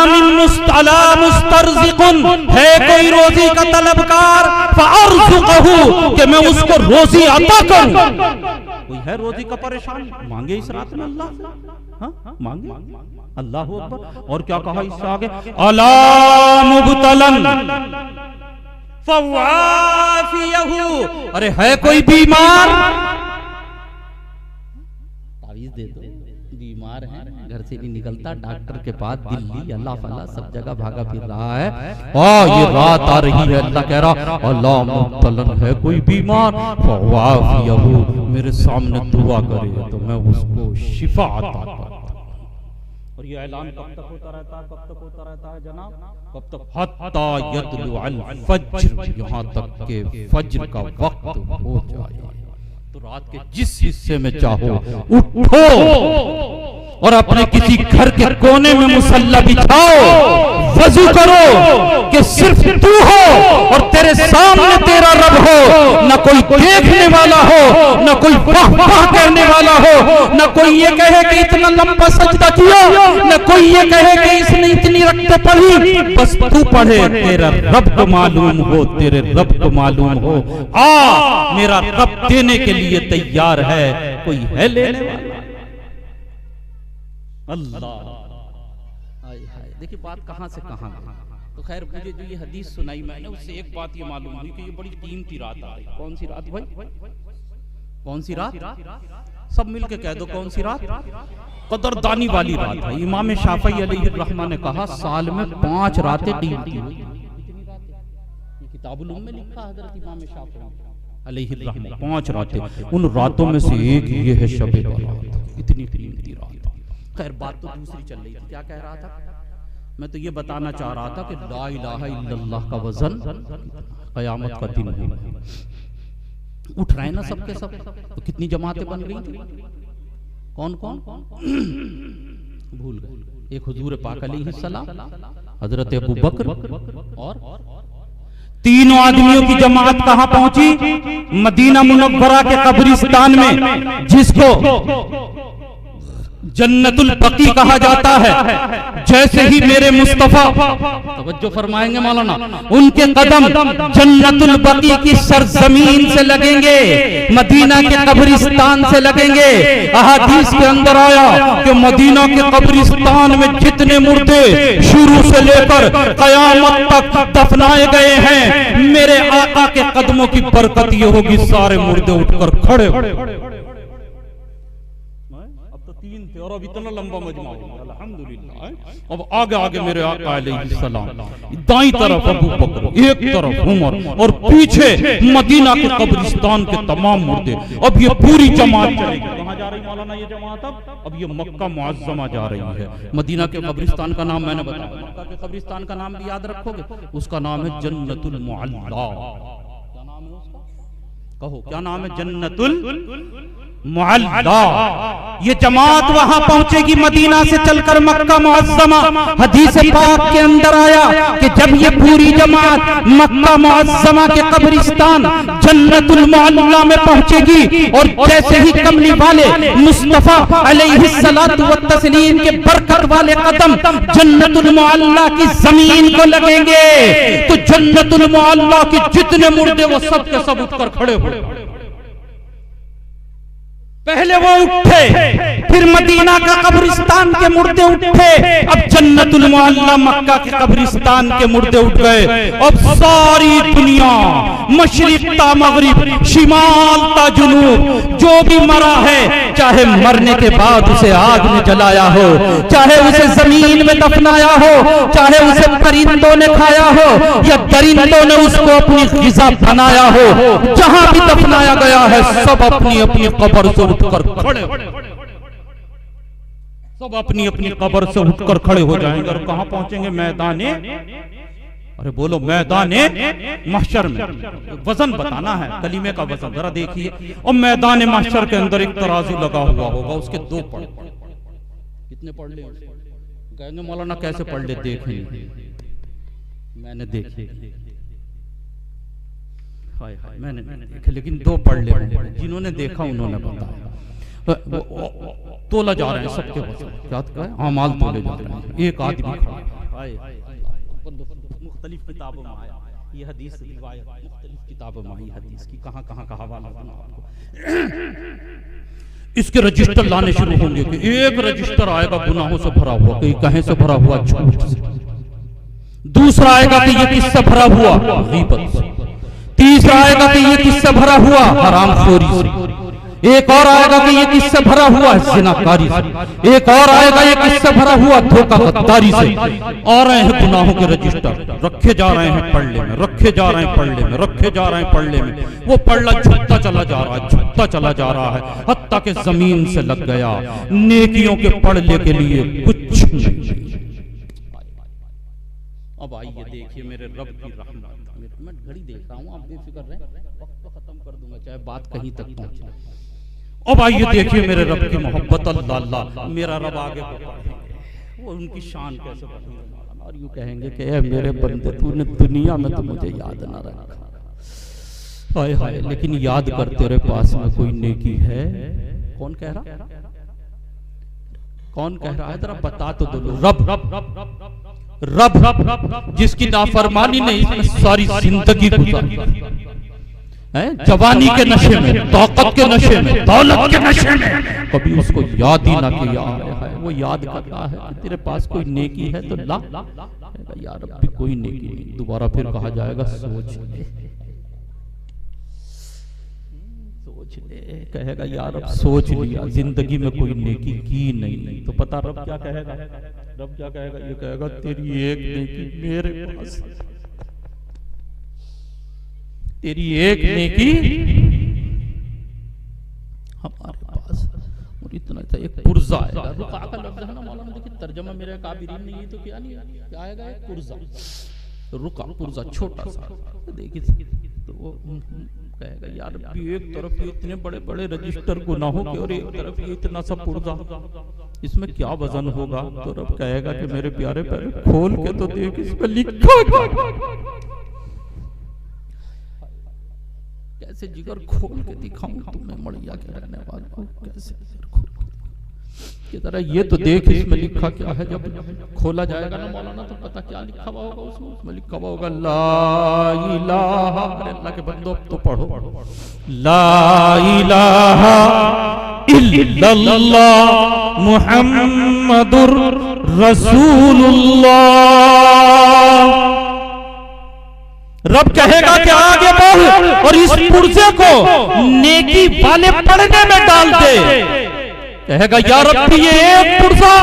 मुस्तरज़िकुन, है कोई रोजी का तलबगार, फअरज़ुक़हू, कि मैं उसको रोजी अता करूं। कोई है रोजी का परेशान? मांगे इस रात में अल्लाह से, हाँ मांगे। अल्लाह अकबर। और क्या कहा इससे आगे? अला मुब्तलन फवाफियहू, अरे है कोई बीमार, तावीज़ दे दो, बीमार है, घर से नहीं निकलता, डॉक्टर के पास, दिल्ली, अल्लाह फला सब जगह भागा फिर रहा है, ये रात आ रही है, अल्लाह कह रहा अल्लाह मुब्तलन, है कोई बीमार, फवाफियहू, मेरे सामने दुआ करे तो मैं उसको शिफा अता करता। और ये ऐलान कब तक होता रहता है? कब तक होता रहता है जनाब? कब तक? हत्ता यतलुअल फज्र, यहाँ तक के फज्र का वक्त हो जाए। तो रात के जिस हिस्से में चाहो उठो और अपने किसी घर के कोने में मुसल्ला बिछाओ, वजू करो कि सिर्फ तू हो और तेरे सामने तेरा रब हो, न कोई देखने वाला हो, न कोई वाह वाह कहने वाला हो, न कोई ये कहे कि इतना लंबा सजदा किया, न कोई ये कहे कि इसने इतनी रकअतें पढ़ी, बस तू पढ़े, तेरा रब को मालूम हो, तेरे रब को मालूम हो, मेरा रब देने के लिए तैयार है, कोई है लेने वाला? अल्लाह। देखिए बात कहां से कहां गई। तो खैर, मुझे जो ये हदीस सुनाई मैंने, उससे एक बात ये मालूम हुई कि ये बड़ी कीमती रात आ रही। कौन सी रात भाई? कौन सी रात? सब मिलके कह दो, कौन सी रात? कदरदानी वाली रात है। इमाम शाफई अलैहिर्रहमा ने कहा साल में 5 रातें कीमती हुई। किताबुल उम्म में लिखा हजरत इमाम शाफई अलैहिर्रहमा 5 रातें, उन रातों में से एक ये है शब बारात, इतनी कीमती रात। खैर बात तो दूसरी चल रही थी, क्या कह रहा था मैं? तो ये बताना चाह रहा था कि ला इलाहा इल्लल्लाह का वजन कयामत का दिन है। उठ रहे ना सबके सब, तो कितनी जमातें बन गई थी? कौन कौन? भूल गए। एक हुजूर पाक अलैहिस्सलाम, हजरत अबू बकर, और तीनों आदमियों की जमात कहां पहुंची? मदीना मुनव्वरा के कब्रिस्तान में, जिसको जन्नतुल बकी कहा जाता है। जैसे ही मेरे मुस्तफा, तवज्जो फरमाएंगे मौलाना, उनके कदम जन्नतुल बकी की सरजमीन से लगेंगे, मदीना के कब्रिस्तान से लगेंगे। अहादीस के अंदर आया कि मदीना के कब्रिस्तान में जितने मुर्दे शुरू से लेकर कयामत तक दफनाए गए हैं, मेरे आका के कदमों की बरकत ये होगी, सारे मुर्दे उठकर खड़े। और अब इतना लंबा मजमा हो गया, अल्हम्दुलिल्लाह। अब आगे आगे मेरे आका अलैहिस्सलाम, दाईं तरफ अबू बकर, एक तरफ उमर, और पीछे मदीना के कब्रिस्तान के तमाम मुर्दे। अब ये पूरी जमात चलेगी। कहां जा रही मौलाना ये जमात? अब ये मक्का मुअज्जमा जा रही है। मदीना के कब्रिस्तान का नाम मैंने बताया, मक्का के कब्रिस्तान का नाम भी याद रखोगे, उसका नाम है जन्नतुल मुअल्ला। क्या नाम है उसका? कहो क्या नाम है? जन्नतुल मुअल्ला। ये जमात वहां पहुंचेगी मदीना से चलकर मक्का मुअज्जमा। हदीस पाक के अंदर आया कि जब ये पूरी जमात मक्का मुअज्जमा के कब्रिस्तान जन्नतुल मुअल्ला में पहुंचेगी और जैसे ही कमली वाले मुस्तफा अलैहिस्सलातु व तस्लीम के बरकत वाले कदम जन्नतुल मुअल्ला की जमीन को लगेंगे तो जन्नतुल मुअल्ला के जितने मुर्दे वो सब के सब उठकर खड़े हो। पहले वो उठे, फिर मदीना का कब्रिस्तान के मुर्दे उठे, अब जन्नतुल मुअल्ला मक्का के कब्रिस्तान के मुर्दे उठ गए। अब सारी दुनिया मशरिक ता मगरिब, शिमाल ता जुनूब, जो भी मरा है, चाहे मरने के बाद उसे आग में जलाया हो, चाहे उसे जमीन में दफनाया हो, चाहे उसे परिंदों ने खाया हो या दरिंदों ने उसको अपनी ग़िज़ा बनाया हो, जहां भी दफनाया गया है सब अपनी अपनी कब्र से उठकर खड़े, सब अपनी अपनी कब्र से उठकर खड़े हो जाएंगे। और कहां पहुंचेंगे? मैदाने, अरे बोलो, मैदाने महशर में। वजन बताना है, कलीमे का वजन जरा देखिए। और मैदाने महशर के अंदर एक तराजू लगा हुआ होगा, उसके दो पड़, कितने पढ़ ले? कहेंगे मौलाना कैसे पढ़ ले? देखें, मैंने देखे, हाय हाय मैंने देखे, लेकिन दो पढ़ ले। जिन्होंने देखा उन्होंने बताया। तोला जा रहे हैं सबके वजन, क्या कहें, अमाल तोले जा रहे हैं। एक आदमी मुख्तलिफ किताबों में आया ये हदीस, रिवायत मुख्तलिफ किताबों में आई हदीस की, कहां कहां का हवाला बना आपको। इसके रजिस्टर लाने शुरू होंगे कि एक रजिस्टर आएगा गुनाहों से भरा हुआ, कहीं कहीं से भरा हुआ झूठ से, दूसरा आएगा कि ये किससे भरा हुआ? गीबत से, तीसरा आएगा कि ये किससे भरा हुआ? हरामखोरी से, एक और आएगा कि ये किससे भरा हुआ? ज़िनाकारी से, एक और आएगा ये किससे भरा हुआ? धोखा गद्दारी से। आ रहे हैं गुनाहों के रजिस्टर, रखे जा रहे हैं पल्ले में, रखे जा रहे हैं पल्ले में, रखे जा रहे हैं पल्ले में। वो पल्ला झुकता चला जा रहा है, झुकता चला जा रहा है, हत्ता के जमीन से लग गया। नेकियों के पल्ले के लिए कुछ नहीं। अब आइए देखिए मेरे रब की रहमत। मैं घड़ी देख रहा हूँ, आप बेफिक्र रहें, वक्त तो खत्म कर दूंगा चाहे बात कहीं तक पहुंचे। अब आइए देखिए मेरे रब की मोहब्बत। अल्लाह, मेरा रब आगे वो उनकी शान कैसे बढ़ेगी। और यूं कहेंगे कि ए मेरे बंदे, तूने दुनिया में तो मुझे याद ना रखा, हाय हाय, लेकिन याद कर तेरे पास में कोई नेकी है? कौन कह रहा? कौन कह रहा है? जरा बता तो दो। रब रब रब जिसकी नाफरमानी नहीं सारी जिंदगी गुजारी है, जवानी के नशे में, ताकत के नशे में, दौलत के नशे में, कभी उसको याद ही ना किया है। वो याद करता है कि तेरे पास कोई नेकी है तो ला, यार अब भी कोई नेकी नहीं। दोबारा फिर कहा जाएगा सोच ले, सोच ले, कहेगा यार अब सोच लिया, जिंदगी में कोई नेकी की नहीं। तो पता रब क्या कहेगा? रब क्या कहेगा? ये कहेगा तेरी एक नेकी मेरे पास, तेरी एक नेकी हमारे पास। और इतना था, एक पुर्जा आएगा। रुका का लफ्ज़ है ना मौलाना, देखिए तर्जमा मेरे काबिरीन ने ये तो क्या नहीं, क्या आएगा? एक पुर्जा, रुका पुर्जा छोटा सा, देखिए तो वो कहेगा यार एक तरफ इतने बड़े बड़े रजिस्टर गुनाहों के और एक तरफ ये इतना सा पुर्जा, इसमें क्या वजन होगा? तो रब कहेगा कि मेरे प्यारे पहले खोल के तो देख, इसमें लिखा कैसे जिगर खोल के दिखाऊं तुम्हें मड़िया के रहने वालों को, कैसे जिगर खोल के जरा ये तो देख इसमें लिखा क्या है। जब खोला जाएगा ना मौलाना तो पता क्या लिखा हुआ होगा उसमें? उसमें लिखा हुआ होगा ला इलाहा, अरे अल्लाह के बंदो अब तो पढ़ो, ला इलाहा इल्लल्लाह मुहम्मदुर रसूलुल्लाह। रब कहेगा कि आगे बढ़ और इस पुर्जे को नेकी वाले पढ़ने में डाल दे। कहेगा या रब्बी ये एक पुर्जा,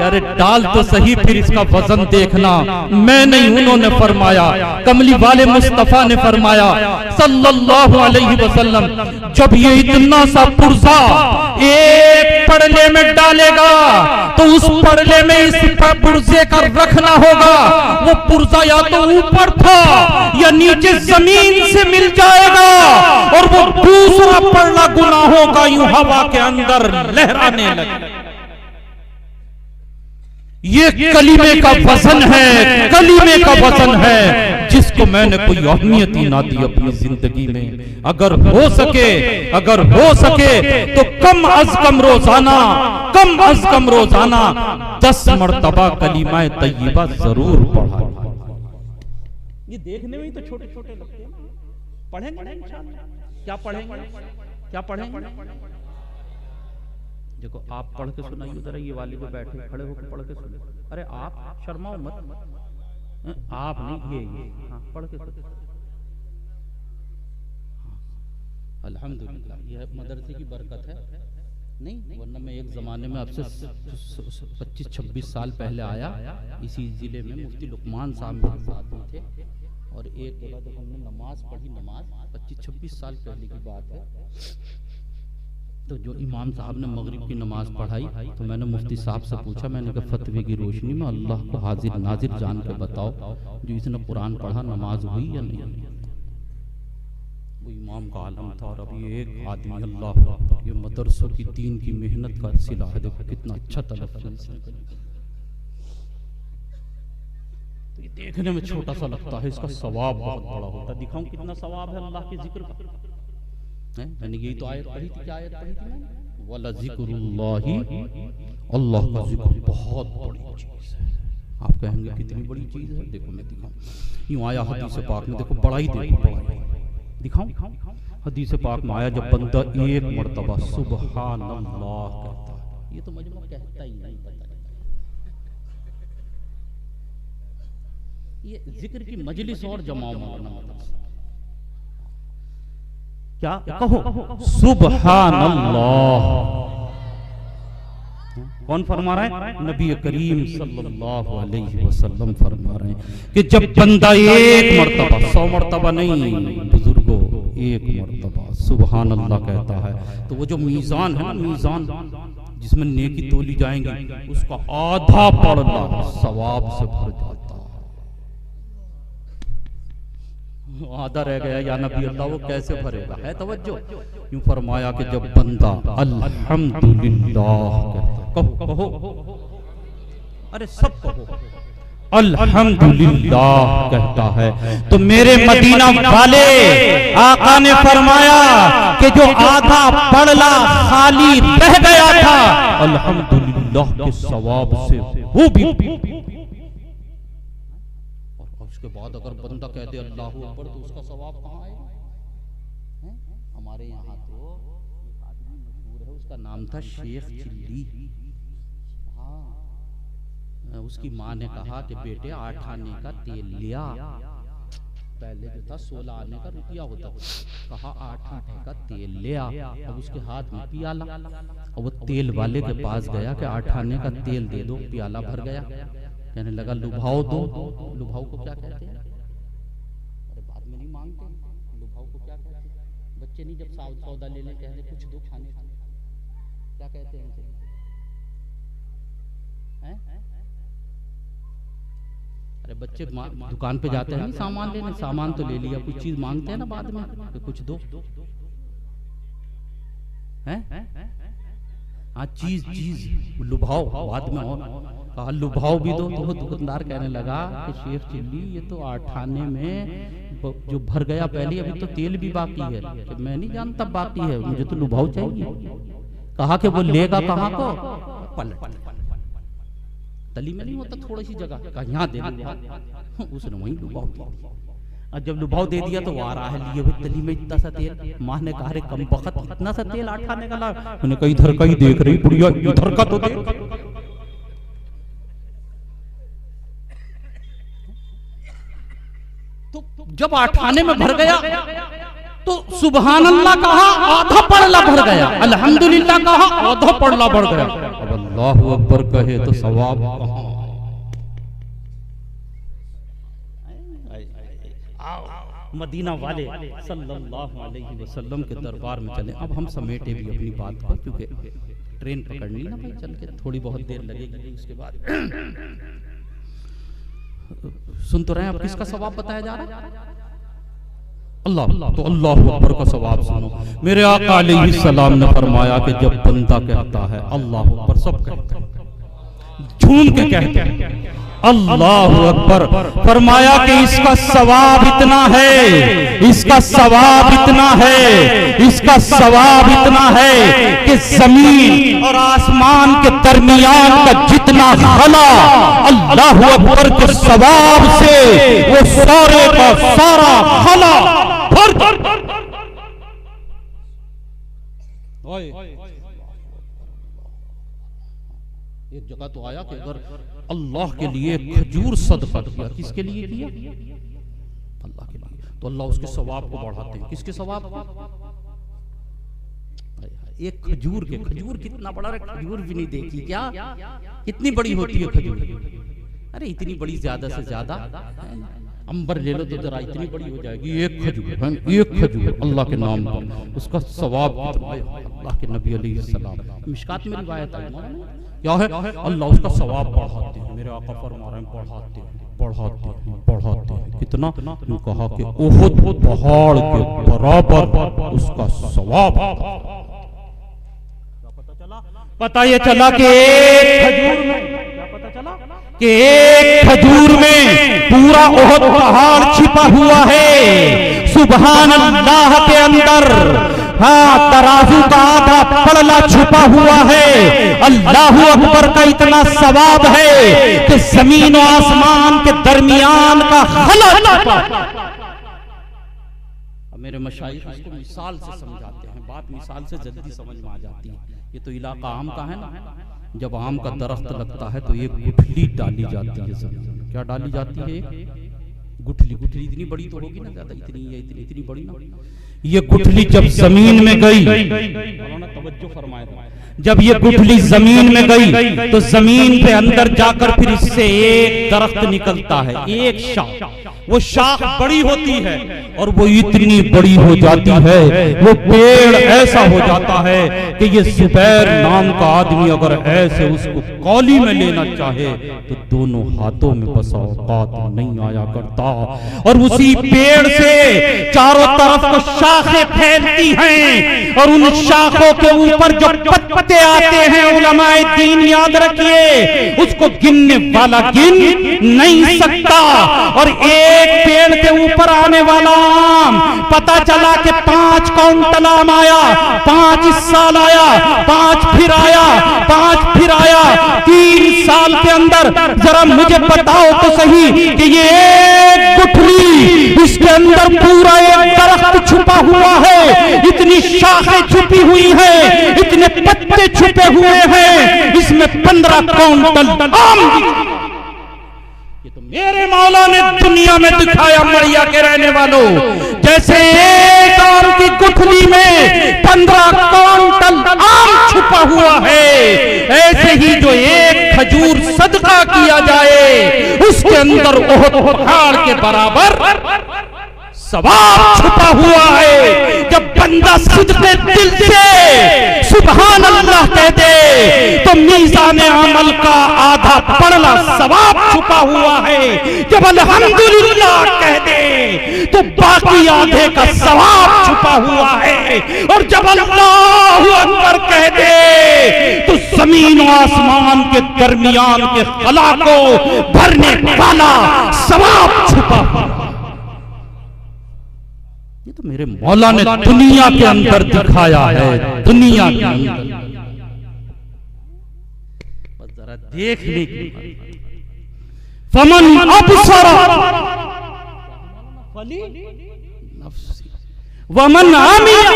अरे डाल तो सही फिर इसका वजन देखना। मैं नहीं, उन्होंने फरमाया, कमली वाले मुस्तफा ने फरमाया सल्लल्लाहु अलैहि वसल्लम, जब ये इतना सा पुर्जा एक पड़ले में डालेगा तो उस पड़ले में इस पुर्जे का रखना होगा। वो पुर्जा या तो ऊपर था या नीचे जमीन से मिल जाएगा और वो दूसरा पड़ला गुनाहों का यूं हवा के अंदर लहराने लगे। ये कलीमे का वजन है, कलीमे का वजन है, जिसको मैंने कोई अहमियत ही ना दी अपनी जिंदगी में। अगर हो सके तो कम अज कम रोजाना 10 मरतबा कलीमा तय्यबा जरूर पढ़ा। ये देखने में ही तो छोटे छोटे लगते हैं, पढ़ेंगे इंशाअल्लाह। क्या पढ़ेंगे? देखो आप पढ़ के सुनाइए जरा, ये वाले जो बैठे खड़े होकर पढ़ के सुनिए। अरे आप शर्माओ मत, आप नहीं, ये हाँ पढ़ के सुनिए। अल्हम्दुलिल्लाह, यह मदरसे की बरकत है। नहीं वरना मैं एक ज़माने में आपसे 25-26 साल पहले आया, इसी ज़िले में मुफ्ती लुकमान साहब मेरे साथ में थे, और एक जगह जब हमने नमाज पढ़ी, नमाज 25-26 साल पहले की बात है, तो जो इमाम साहब ने मगरिब की नमाज पढ़ाई तो मैंने मुफ्ती साहब से पूछा, मैंने कहा फतवे की रोशनी में अल्लाह को हाजिर नाजिर जान के बताओ, जो इसने कुरान पढ़ा नमाज हुई या नहीं? वो इमाम का आलम था। और अभी एक आदमी, अल्लाह, ये मदरसों की दीन की मेहनत का सिला है, देखो कितना अच्छा तलफ्फुज़ है। तो ये देखने में छोटा सा लगता है, इसका सवाब बहुत बड़ा होता है। दिखाऊं कितना सवाब है अल्लाह के जिक्र का। मैंने यही तो आयत पढ़ी थी, क्या आयत पढ़ी थी मैंने? वला ज़िक्रुल्लाहि, अल्लाह का जिक्र बहुत बड़ी चीज है। आप कहेंगे कितनी बड़ी चीज है? देखो मैं दिखाऊं, यूं आया हदीस पाक में, देखो बड़ाई देखो, दिखाऊं हदीस पाक में आया, जब बंदा एक मर्तबा सुबहान अल्लाह कहता है, ये तो मजमा कहता ही नहीं, पता ये जिक्र की मजलिस और जमाओ मारना मतलब क्या कहो, सुबहान अल्लाह। कौन फरमा रहा है? नबी करीम सल्लल्लाहु अलैहि वसल्लम फरमा रहे हैं कि जब बंदा एक मर्तबा, 100 मर्तबा नहीं बुजुर्गो, एक मर्तबा सुबहान अल्लाह कहता है, तो वो जो मीज़ान है ना, मीज़ान जिसमें नेकी तोली जाएंगी, उसका आधा पड़ला सवाब से भर जाता है। आधा रह गया या नबी अल्लाह, वो कैसे भरेगा? है तवज्जो। यूं फरमाया कि जब बंदा अल्हम्दुलिल्लाह कहता, कहो, अरे सब कहो, अल्हम्दुलिल्लाह कहता है, तो मेरे मदीना वाले आका ने फरमाया कि जो आधा पड़ला खाली रह गया था, अल्हम्दुलिल्लाह के सवाब से वो भी। उसके बाद अगर बंदा कहते अल्लाह अकबर, तो उसका सवाब कहाँ आएगा? हमारे यहाँ तो एक आदमी मशहूर है, उसका नाम था शेख चिल्ली। हाँ, उसकी माँ ने कहा कि बेटे 8 आने का तेल लिया। पहले जो था 16 आने का रुपया होता, कहा 8 आने का तेल लिया। अब उसके हाथ में पियाला, और वो तेल वाले के पास गया कि 8 आने का तेल दे दो, प्याला भर गया। कहने लगा लुभाओ दो। लुभाओ को क्या कहते हैं? अरे बाद में नहीं मांगते, लुभाओ को क्या कहते हैं? बच्चे नहीं जब सौदा लेने कहते कुछ दो खाने, क्या कहते हैं? अरे बच्चे दुकान पे जाते हैं सामान लेने, सामान तो ले लिया, कुछ चीज मांगते हैं ना बाद में कि कुछ दो, हैं? हाँ, चीज लुभाओ बाद में। और कहा लुभाओ भी दो, तो दुकानदार कहने लगा कि शेख चिल्ली, ये तो 8 आने में जो भर गया पहले, अभी तो तेल भी बाकी है। कि मैं नहीं जानता बाकी है, मुझे तो लुभाओ चाहिए। कहा कि वो लेगा कहाँ को? पलट तली में नहीं होता थोड़ी सी जगह, कहा यहाँ दे दो। उसने वहीं लुभाओ दिया। और जब लुभाव दे दिया तो वो आ रहा है लिए हुए तली में इतना सा तेल। माँ ने कहा रे कम बखत, इतना सा तेल 8 आने का ला। मैंने कहा इधर का ही देख रही बुढ़िया, इधर का तो देख। तो जब 8 आने में भर गया तो सुभान अल्लाह कहा, आधा पड़ला भर गया, अल्हम्दुलिल्लाह कहा, आधा पड़ला बढ़ गया। अब अल्लाहु अकबर कहे तो सवाब कहां? मदीना वाले सल्लल्लाहु अलैहि वसल्लम के दरबार में चले। अब हम समेटे भी अपनी बात को, क्योंकि ट्रेन पकड़नी ना भाई, चल के थोड़ी बहुत देर लगेगी। उसके बाद सुन तो रहे हैं, अब किसका सवाब बताया जा रहा है? अल्लाह। तो अल्लाह अकबर का सवाब सुनो। मेरे आका अलैहि सलाम ने फरमाया कि जब बंदा कहता है अल्लाह अकबर, सब कहते हैं, झूम के कहते हैं अल्लाह अकबर, फरमाया कि इसका सवाब इतना है, इसका सवाब इतना है, इसका सवाब इतना है कि जमीन और आसमान के दरमियान का जितना खला अल्लाह अकबर के सवाब से वो सारे का सारा खला एक जगह तो आया कि अगर अल्लाह के लिए खजूर सदका किया, किसके लिए किया? अल्लाह के लिए, तो अल्लाह उसके सवाब को बढ़ाते हैं। किसके सवाब? एक खजूर के। खजूर कितना बड़ा है, खजूर भी नहीं देखी क्या? कितनी बड़ी होती है खजूर? अरे इतनी बड़ी, ज्यादा से ज्यादा अंबर ले लो तो जरा इतनी बड़ी हो जाएगी। एक खजूर, एक खजूर अल्लाह के नाम पर, उसका सवाब कितना है? अल्लाह के नबी अलैहि सलाम मिशकात में रिवायत है, क्या है? अल्लाह उसका सवाब बढ़ाते हैं। मेरे आका फरमा रहे हैं बढ़ाते हैं, बढ़ाते हैं, बढ़ाते हैं। कितना? यूं कहा कि उहुद पहाड़ के बराबर उसका सवाब। पता ये चला कि एक खजूर में, क्या पता चला कि एक खजूर में पूरा उहुद पहाड़ छिपा हुआ है। सुभान अल्लाह के अंदर हाँ तराजू का आधा पड़ला छुपा हुआ है। अल्लाहु अकबर का इतना सवाब है कि जमीन और आसमान के दरमियान का खला छुपा। मेरे मशाइख इसको मिसाल से समझाते हैं, बात मिसाल से जल्दी समझ में आ जाती है। ये तो इलाका आम का है ना, जब आम का दरख्त लगता है तो एक गुठली डाली जाती है जमीन में। क्या डाली जाती है? गुठली। गुठली इतनी बड़ी तो होगी ना, ज्यादा इतनी है, इतनी इतनी बड़ी ना। ये गुठली जब जमीन में गई, तवज्जो फरमाए, जब ये गुठली जमीन में गई तो जमीन पे अंदर जाकर फिर इससे एक दरख्त निकलता है, एक शाख। वो शाख बड़ी होती है और वो इतनी बड़ी हो जाती है, वो पेड़ ऐसा हो जाता है कि ये जुबैर नाम का आदमी अगर ऐसे उसको कौली में लेना चाहे तो दोनों हाथों में बस औकात नहीं आया करता। और उसी पेड़ से चारों तरफ को शाखें फैलती हैं और उन शाखों के ऊपर जो पत्ते आते हैं, उलमाए दीन याद रखिए, उसको गिनने वाला गिन नहीं सकता। और एक पेड़ के ऊपर आने वाला आम, पता चला कि 5 क्विंटल आम आया, 5 इस साल आया, 5 फिर आया, 5 फिर आया, 3 साल के अंदर। जरा मुझे बताओ तो सही कि ये एक गुठली, इसके अंदर पूरा एक दरख्त छुपा हुआ है, इतनी शाखें छुपी हुई हैं, इतने पत्ते छुपे हुए हैं, इसमें 15 क्विंटल आम। ये तो मेरे मौला ने दुनिया में दिखाया मरिया के रहने वालों। जैसे एक आम की गुठली में 15 क्विंटल आम छुपा हुआ है, ऐसे ही जो एक खजूर सदका किया जाए उसके अंदर उहुद पहाड़ के बराबर सवाब छुपा हुआ है। जब बंदा सिद्क़े दिल से सुभान अल्लाह कह दे तो मीज़ान अमल का आधा पड़ला सवाब छुपा हुआ है। जब अल्हम्दुलिल्लाह कह दे तो बाकी आधे का सवाब छुपा हुआ है। और जब अल्लाहु अकबर कह दे तो जमीन और आसमान के दरमियान के खला को भरने वाला सवाब छुपा हुआ। ये तो मेरे मौला ने दुनिया के अंदर दिखाया है, दुनिया के अंदर। बस जरा देखने की फमन अबसरा वमन आमिया,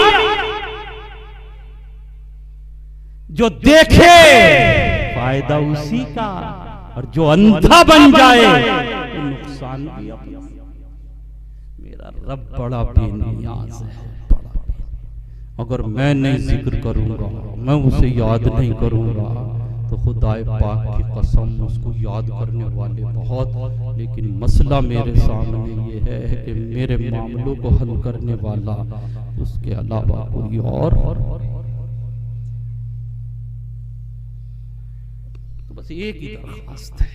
जो देखे फायदा उसी का, और जो अंधा बन जाए तो नुकसान भी अपना। मेरा रब बड़ा बेनियाज है, अगर मैं नहीं जिक्र करूंगा, मैं उसे याद नहीं करूंगा, तो खुदाए पाक की कसम उसको याद करने वाले बहुत, लेकिन मसला मेरे सामने ये है कि मेरे मामलों को हल करने वाला उसके अलावा कोई और। तो बस एक ही दरख्वास्त है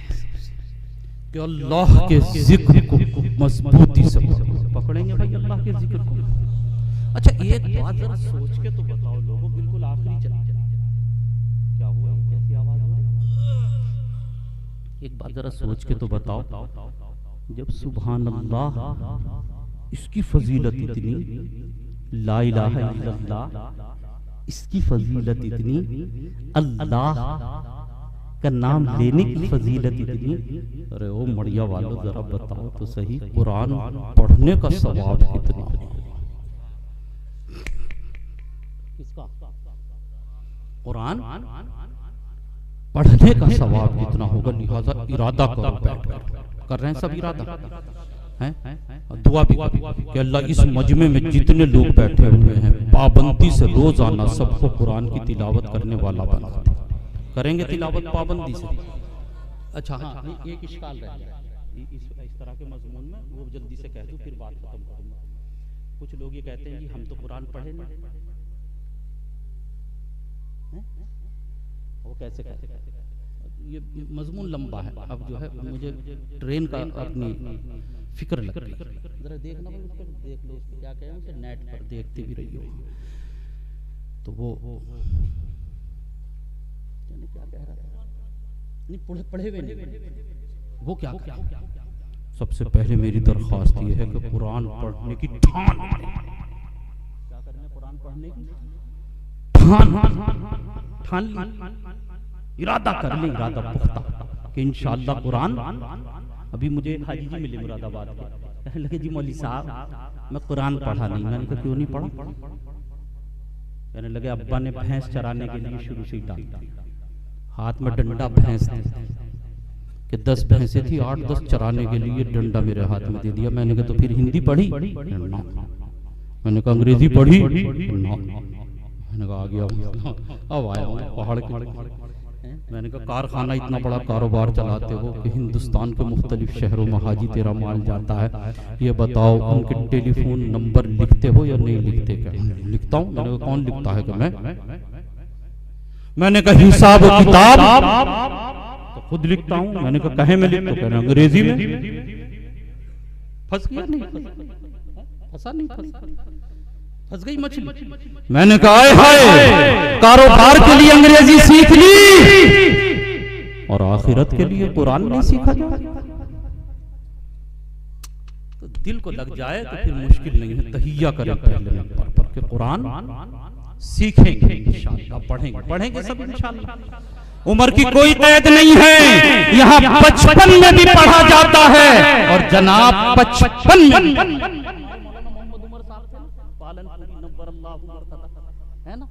कि अल्लाह के जिक्र को मजबूती से पकड़ेंगे भाई, अल्लाह के जिक्र को। अच्छा एक बात जरा सोच के तो बताओ लोगों, बिल्कुल आखिरी क्या हुआ, कैसी आवाज हो रही? एक बात जरा सोच के तो बताओ, जब सुभान अल्लाह इसकी फजीलत इतनी, ला इलाहा इल्लल्लाह इसकी फजीलत इतनी, अल्लाह का नाम लेने की फजीलत इतनी, अरे ओ मड़िया वालों जरा बताओ तो सही, कुरान पढ़ने का सवाब कितना होगा? कुरान पढ़ने का सवाब कितना होगा? लिहाजा इरादा करो, बैठ कर रहे हैं सब इरादा हैं, दुआ भी कि अल्लाह इस मजमे में जितने लोग बैठे हुए हैं पाबंदी से रोजाना सबको कुरान की तिलावत करने वाला बना दे। करेंगे तिलावत पाबंदी से? अच्छा हाँ, एक इश्काल रह गया इस तरह के मजमून में, वो जल्दी से कह दूं फिर बात खत्म करूंगा। कुछ लोग ये कहते हैं कि हम तो कुरान पढ़े नहीं, वो कैसे कहते हैं? ये मजमून लंबा है, अब जो है मुझे ट्रेन का अपनी फिक्र लग रही है, जरा देखना भाई, उसको देख लो, उसको क्या कहें, उसे नेट पर देखते भी रहिए। तो वो क्या कह रहा था, नहीं पढ़े हुए नहीं, वो क्या कह रहा? सबसे पहले मेरी दरख्वास्त ये है कि कुरान पढ़ने की ठान, क्या करने, कुरान पढ़ने की ठान, इरादा कर ले, इरादा पुख्ता कि इंशाअल्लाह कुरान। अभी मुझे एक हाजी जी मिले मुरादाबाद के, कहने लगे जी मौली साहब मैं कुरान पढ़ा नहीं। मैंने कहा क्यों नहीं पढ़ा? कहने लगे अब्बा ने भैंस चराने के लिए शुरू से ही डाल दिया, हाथ में डंडा भैंस कि 10 भैंसें थी, 8-10 चराने के लिए डंडा मेरे हाथ में दे दिया। मैंने कहा तो फिर हिंदी पढ़ी? मैंने कहा अंग्रेजी पढ़ी? मैंने कहा आ गया, अब आया पहाड़ के। मैंने कहा कारखाना इतना बड़ा कारोबार चलाते हो कि हिंदुस्तान के मुख्तलिफ शहरों में हाजी तेरा माल जाता है, ये बताओ उनके टेलीफोन नंबर लिखते हो या नहीं लिखते? क्या लिखता हूँ। मैंने कहा कौन लिखता है? कि मैंने कहा हिसाब किताब तो खुद लिखता हूँ। मैंने कहा कहे में लिखता? कहना अंग्रेजी में। फंस गया? नहीं फंसा, नहीं फंस गई मछली। मैंने कहा हाय, कारोबार के लिए अंग्रेजी सीख ली और आखिरत के लिए कुरान नहीं सीखा जाए तो दिल को लग जाए तो फिर मुश्किल नहीं है। तहिया करें पहले नंबर पर कि कुरान सीखेंगे इंशाअल्लाह, पढ़ेंगे सब इंशाअल्लाह। उम्र की कोई कैद नहीं है, यहाँ 55 में भी पढ़ा जाता है और जनाब 55 में है ना।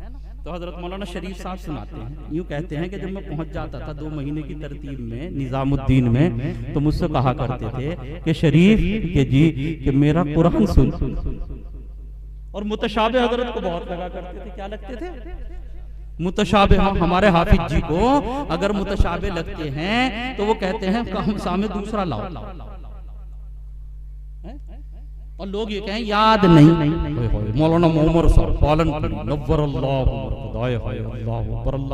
तो हजरत मौलाना शरीफ साहब सुनाते हैं, यूँ कहते हैं कि जब मैं पहुंच जाता था 2 महीने की तरतीब में निजामुद्दीन में, तो मुझसे कहा करते थे कि शरीफ के जी कि मेरा कुरान सुन। और मुतशाबे हजरत को बहुत लगा करते थे। क्या लगते थे? मुतशाबे। हमारे हाफिज जी को अगर मुतशाबे लगते हैं तो वो कहते हैं हम सामने दूसरा लाओ, और लोग ये कहें याद नहीं। मौलाना मोहम्मद साहब पालनपुरी नव्वर अल्लाह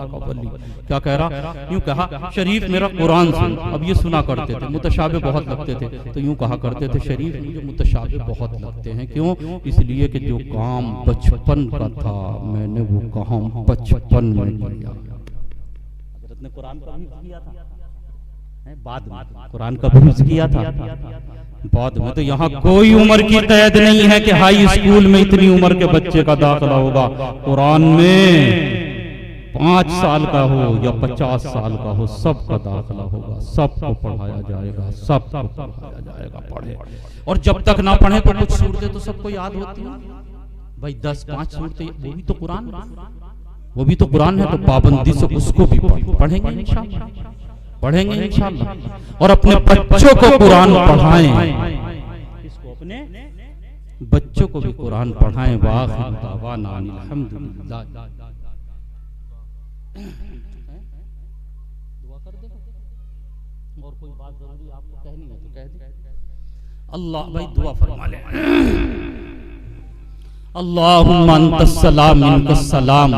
का वली क्या कह रहा? यूं कहा शरीफ मेरा कुरान सुन। अब ये सुना करते थे, मुतशाबे बहुत लगते थे, तो यूं कहा करते थे शरीफ मुझे मुतशाबे बहुत लगते हैं। क्यों? इसलिए कि जो काम बचपन का था मैंने वो काम बचपन में किया। हज़रत ने कुरान का भी किया था बाद में, कुरान का भी किया था बाद में। तो यहाँ कोई उम्र की कैद नहीं है कि हाई स्कूल में इतनी उम्र के बच्चे का दाखिला होगा। कुरान में 5 साल का हो या 50 साल का हो सबका दाखिला होगा, सबको पढ़ाया जाएगा, सबको पढ़ाया जाएगा। पढ़े और जब तक ना पढ़े तो कुछ सूरतें तो सबको याद होती है भाई, 10-5 सूरतें, वो भी तो कुरान, वो भी तो कुरान है। तो पाबंदी से उसको भी पढ़ेंगे इंशाअल्लाह, पढ़ेंगे इंशाअल्लाह। और अपने बच्चों को कुरान पढ़ाएं, इसको अपने बच्चों को भी कुरान पढ़ाएं। वाखिर दावाना अनिल हम्दुलिल्लाह। दुआ कर दे और कोई बात जरूरी आपको कहनी है तो कह दे। अल्लाह भाई दुआ फरमा ले। अल्लाहुम्मा अंतस सलाम मिनकस सलाम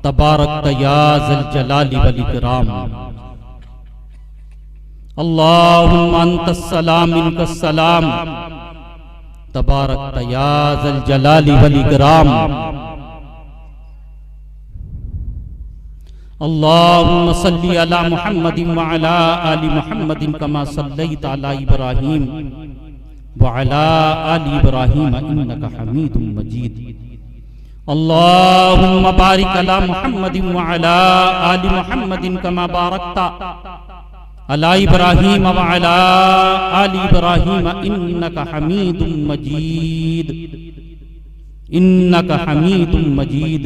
तबारक या ज़ल जलाली वल इकराम। अल्लाहुम्मा अंतस सलाम मिनकस सलाम तबारक या ज़ल जलाली वल इकराम। अल्लाहुम्मा सल्ली अला मुहम्मदिन व अला आलि मुहम्मदिन कमा सल्लैता अला इब्राहीम व अला आलि इब्राहीम इन्नका हमीदुम मजीद। अल्लाहुम्मा बारिक अला मुहम्मदिन व अला आलि मुहम्मदिन कमा बारकता अला इब्राहीम व अला आलि इब्राहीम इन्नका हमीदुम मजीद। इन्नका हमीदुम मजीद।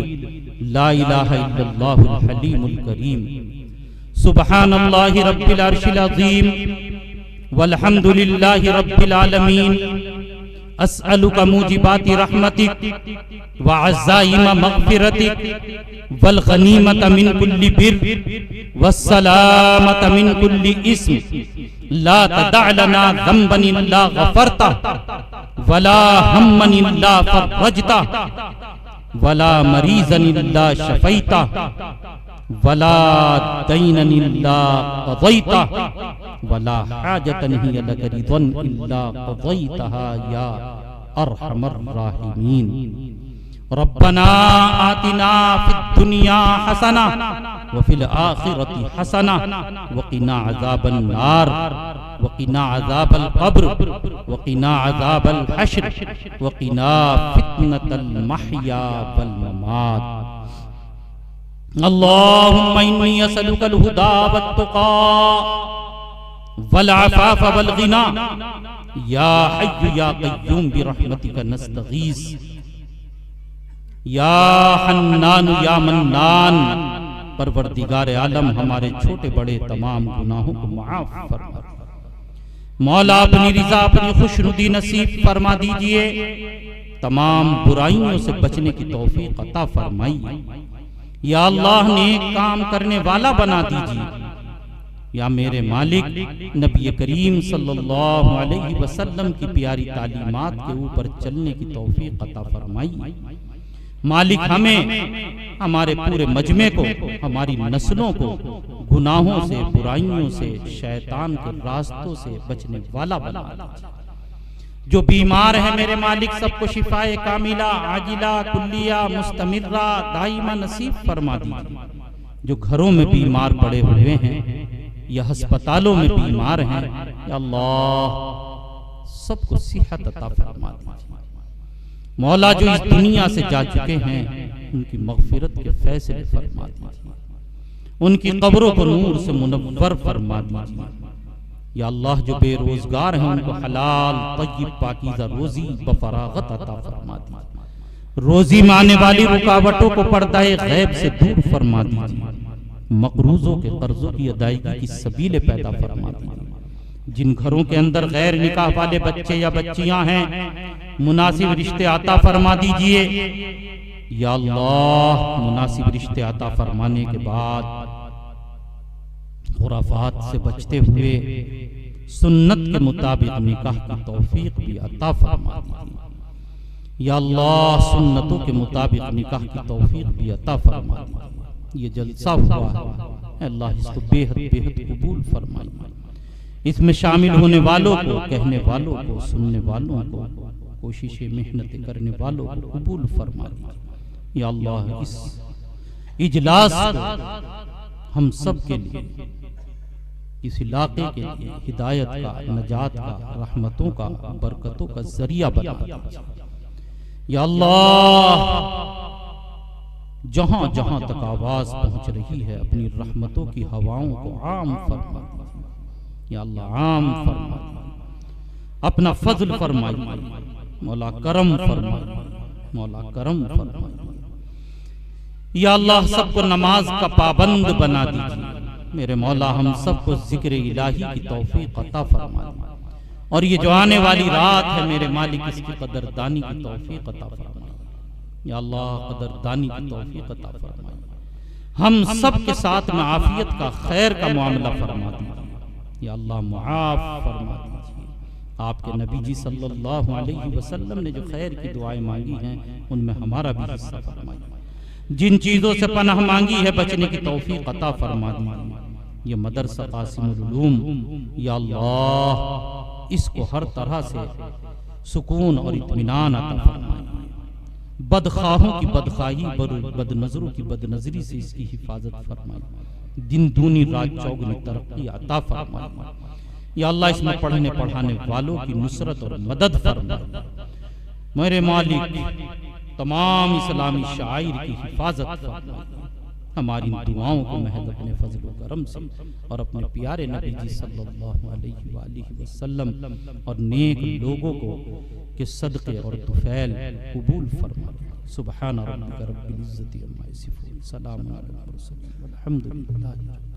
ला इलाहा इल्लल्लाहुल हलीमुल करीम। सुब्हानल्लाहि रब्बिल अर्शिल अज़ीम वल्हम्दुलिल्लाहि रब्बिल आलमीन। अस्अलुका मुजिबाति रहमतिक व अज़ाइम मग़फ़िरतिक वल गनीमत मिन कुल्लि बिर वस्सलामत मिन कुल्लि इस्म ला तदअ लना ज़ंबन इल्ला गफ़रता वला हम्मन इल्ला फ़रजता वला मरीज़न इल्ला शफ़ैता वला दैनन इल्ला क़ज़ैता वला हाजतन हिय लक रिज़न इल्ला क़ज़ैतहा या अरहमर राहिमीन। रब्बना आतिना फिद दुनिया हसना व फिल आखिरति हसना व क़िना अज़ाबन नार व क़िना अज़ाबल क़ब्र व क़िना अज़ाबल हश्र व क़िना फितनतल महया वल ममात। अल्लाहुम्मा इन्नी असअलुकल हुदा वत्तुक़ा वल अफ़ाफ़ वल ग़िना या हय्यु या क़य्यूम बिरहमतिका नस्तगीस या हन्नान या मन्नान। परवरदिगार आलम हमारे छोटे बड़े तमाम गुनाहों को माफ फरमा। मौला अपनी रिजा अपनी खुशनुदी नसीब फरमा दीजिए। तमाम बुराइयों से बचने की तौफीक अता फरमाइए। या अल्लाह नेक काम करने वाला बना दीजिए। या मेरे मालिक नबी करीम सल्लल्लाहु अलैहि वसल्लम की प्यारी तालीमात के ऊपर चलने की तौफीक अता फरमाइए। मालिक हमें हमारे पूरे मजमे को हमारी नस्लों को गुनाहों से बुराइयों से शैतान के रास्तों से बचने वाला बना दीजिए। जो बीमार है मेरे मालिक सबको शिफाए कामिला आजिला कुल्लिया मुस्तमिर्रा दाइमा नसीब फरमा दीजिए। जो घरों में बीमार पड़े हुए हैं या अस्पतालों में बीमार हैं या अल्लाह सबको सेहत अता फरमा दीजिए। मौला जो इस दुनिया से जा चुके हैं उनकी मग़फ़िरत के फैसले फरमा दीजिए। उनकी कब्रों को नूर से मुनव्वर फरमा दीजिए। या अल्लाह जो बेरोजगार हैं उनको हलाल तय्यब पाकीज़ा रोजी बफरागत अता फरमा दीजिए। रोजी माने वाली रुकावटों को पर्दाए गैब से दूर फरमा दीजिए। मक़रूज़ों के कर्जों की अदायगी की सबीले पैदा फरमा दीजिए। जिन घरों के अंदर गैर निकाह वाले बच्चे या बच्चियां हैं मुनासिब रिश्ते अता फरमा दीजिए। या अल्लाह मुनासिब रिश्ते अता फरमाने के बाद खुराफात से बचते हुए सुन्नत के मुताबिक निकाह की तौफीक भी अता फरमा दीजिए। या अल्लाह सुन्नतों के मुताबिक निकाह की तौफीक भी अता फरमा दीजिए। ये जलसा हुआ है अल्लाह इसको बेहद बेहद कबूल फरमाइए। इसमें शामिल होने वालों को, कहने वालों को, सुनने वालों को, कोशिशें मेहनत करने वालों को कबूल फरमा दीजिए। या अल्लाह इस इजलास को हम सब के लिए, इस इलाके के लिए हिदायत का, नजात का, रहमतों का, बरकतों का जरिया बना दीजिए। या अल्लाह जहां जहां तक आवाज पहुंच रही है अपनी रहमतों की हवाओं को आम फरमा दीजिए। या अल्लाह आम फरमा दीजिए। अपना फजल फरमाइए। मौला करम फरमाइए। मौला करम फरमाइए। या अल्लाह सबको नमाज का पाबंद बना दीजिए। मेरे मौला हम सबको जिक्र इलाही की तौफीक अता फरमा दीजिए। और ये जो आने वाली रात है मेरे मालिक, इसकी कदरदानी की तौफीक अता फरमाए। या अल्लाह कदरदानी की तौफीक अता फरमाए। हम सब के साथ में आफियत का, खैर का मामला फरमा दीजिए। या अल्लाह मुआफ फरमा दीजिए। आपके नबी जी सल्लल्लाहु अलैहि वसल्लम ने जो खैर की दुआएं मांगी हैं, उनमें हमारा भी हिस्सा फरमाइए। जिन चीज़ों से पनाह मांगी है, बचने की तौफीक अता फरमा दीजिए। ये मदरसा कासिमुल उलूम, या अल्लाह इसको हर तरह से सुकून और इत्मीनान अता फरमाइए। बदखाहों की बदखाही, बदनजरों की बदनजरी से इसकी हिफाजत फरमाइए। दिन दूनी रात चौगुनी तरक्की अता फरमाइए। या अल्लाह इसमें पढ़ने पढ़ाने वालों की नुसरत और मदद फरमाइए। मेरे मालिक तमाम इस्लामी शायर की हिफाजत फरमाइए। हमारी दुआओं को महज अपने फजल व करम से और अपने प्यारे नबी जी सल्लल्लाहु अलैहि वसल्लम और नेक लोगों को के सदक़े और तुफैल कबूल फरमा। सुब्हान रब्बिका रब्बिल इज्जति अम्मा यसिफून, सलामुन अलल मुरसलीन, वल्हम्दुलिल्लाहि।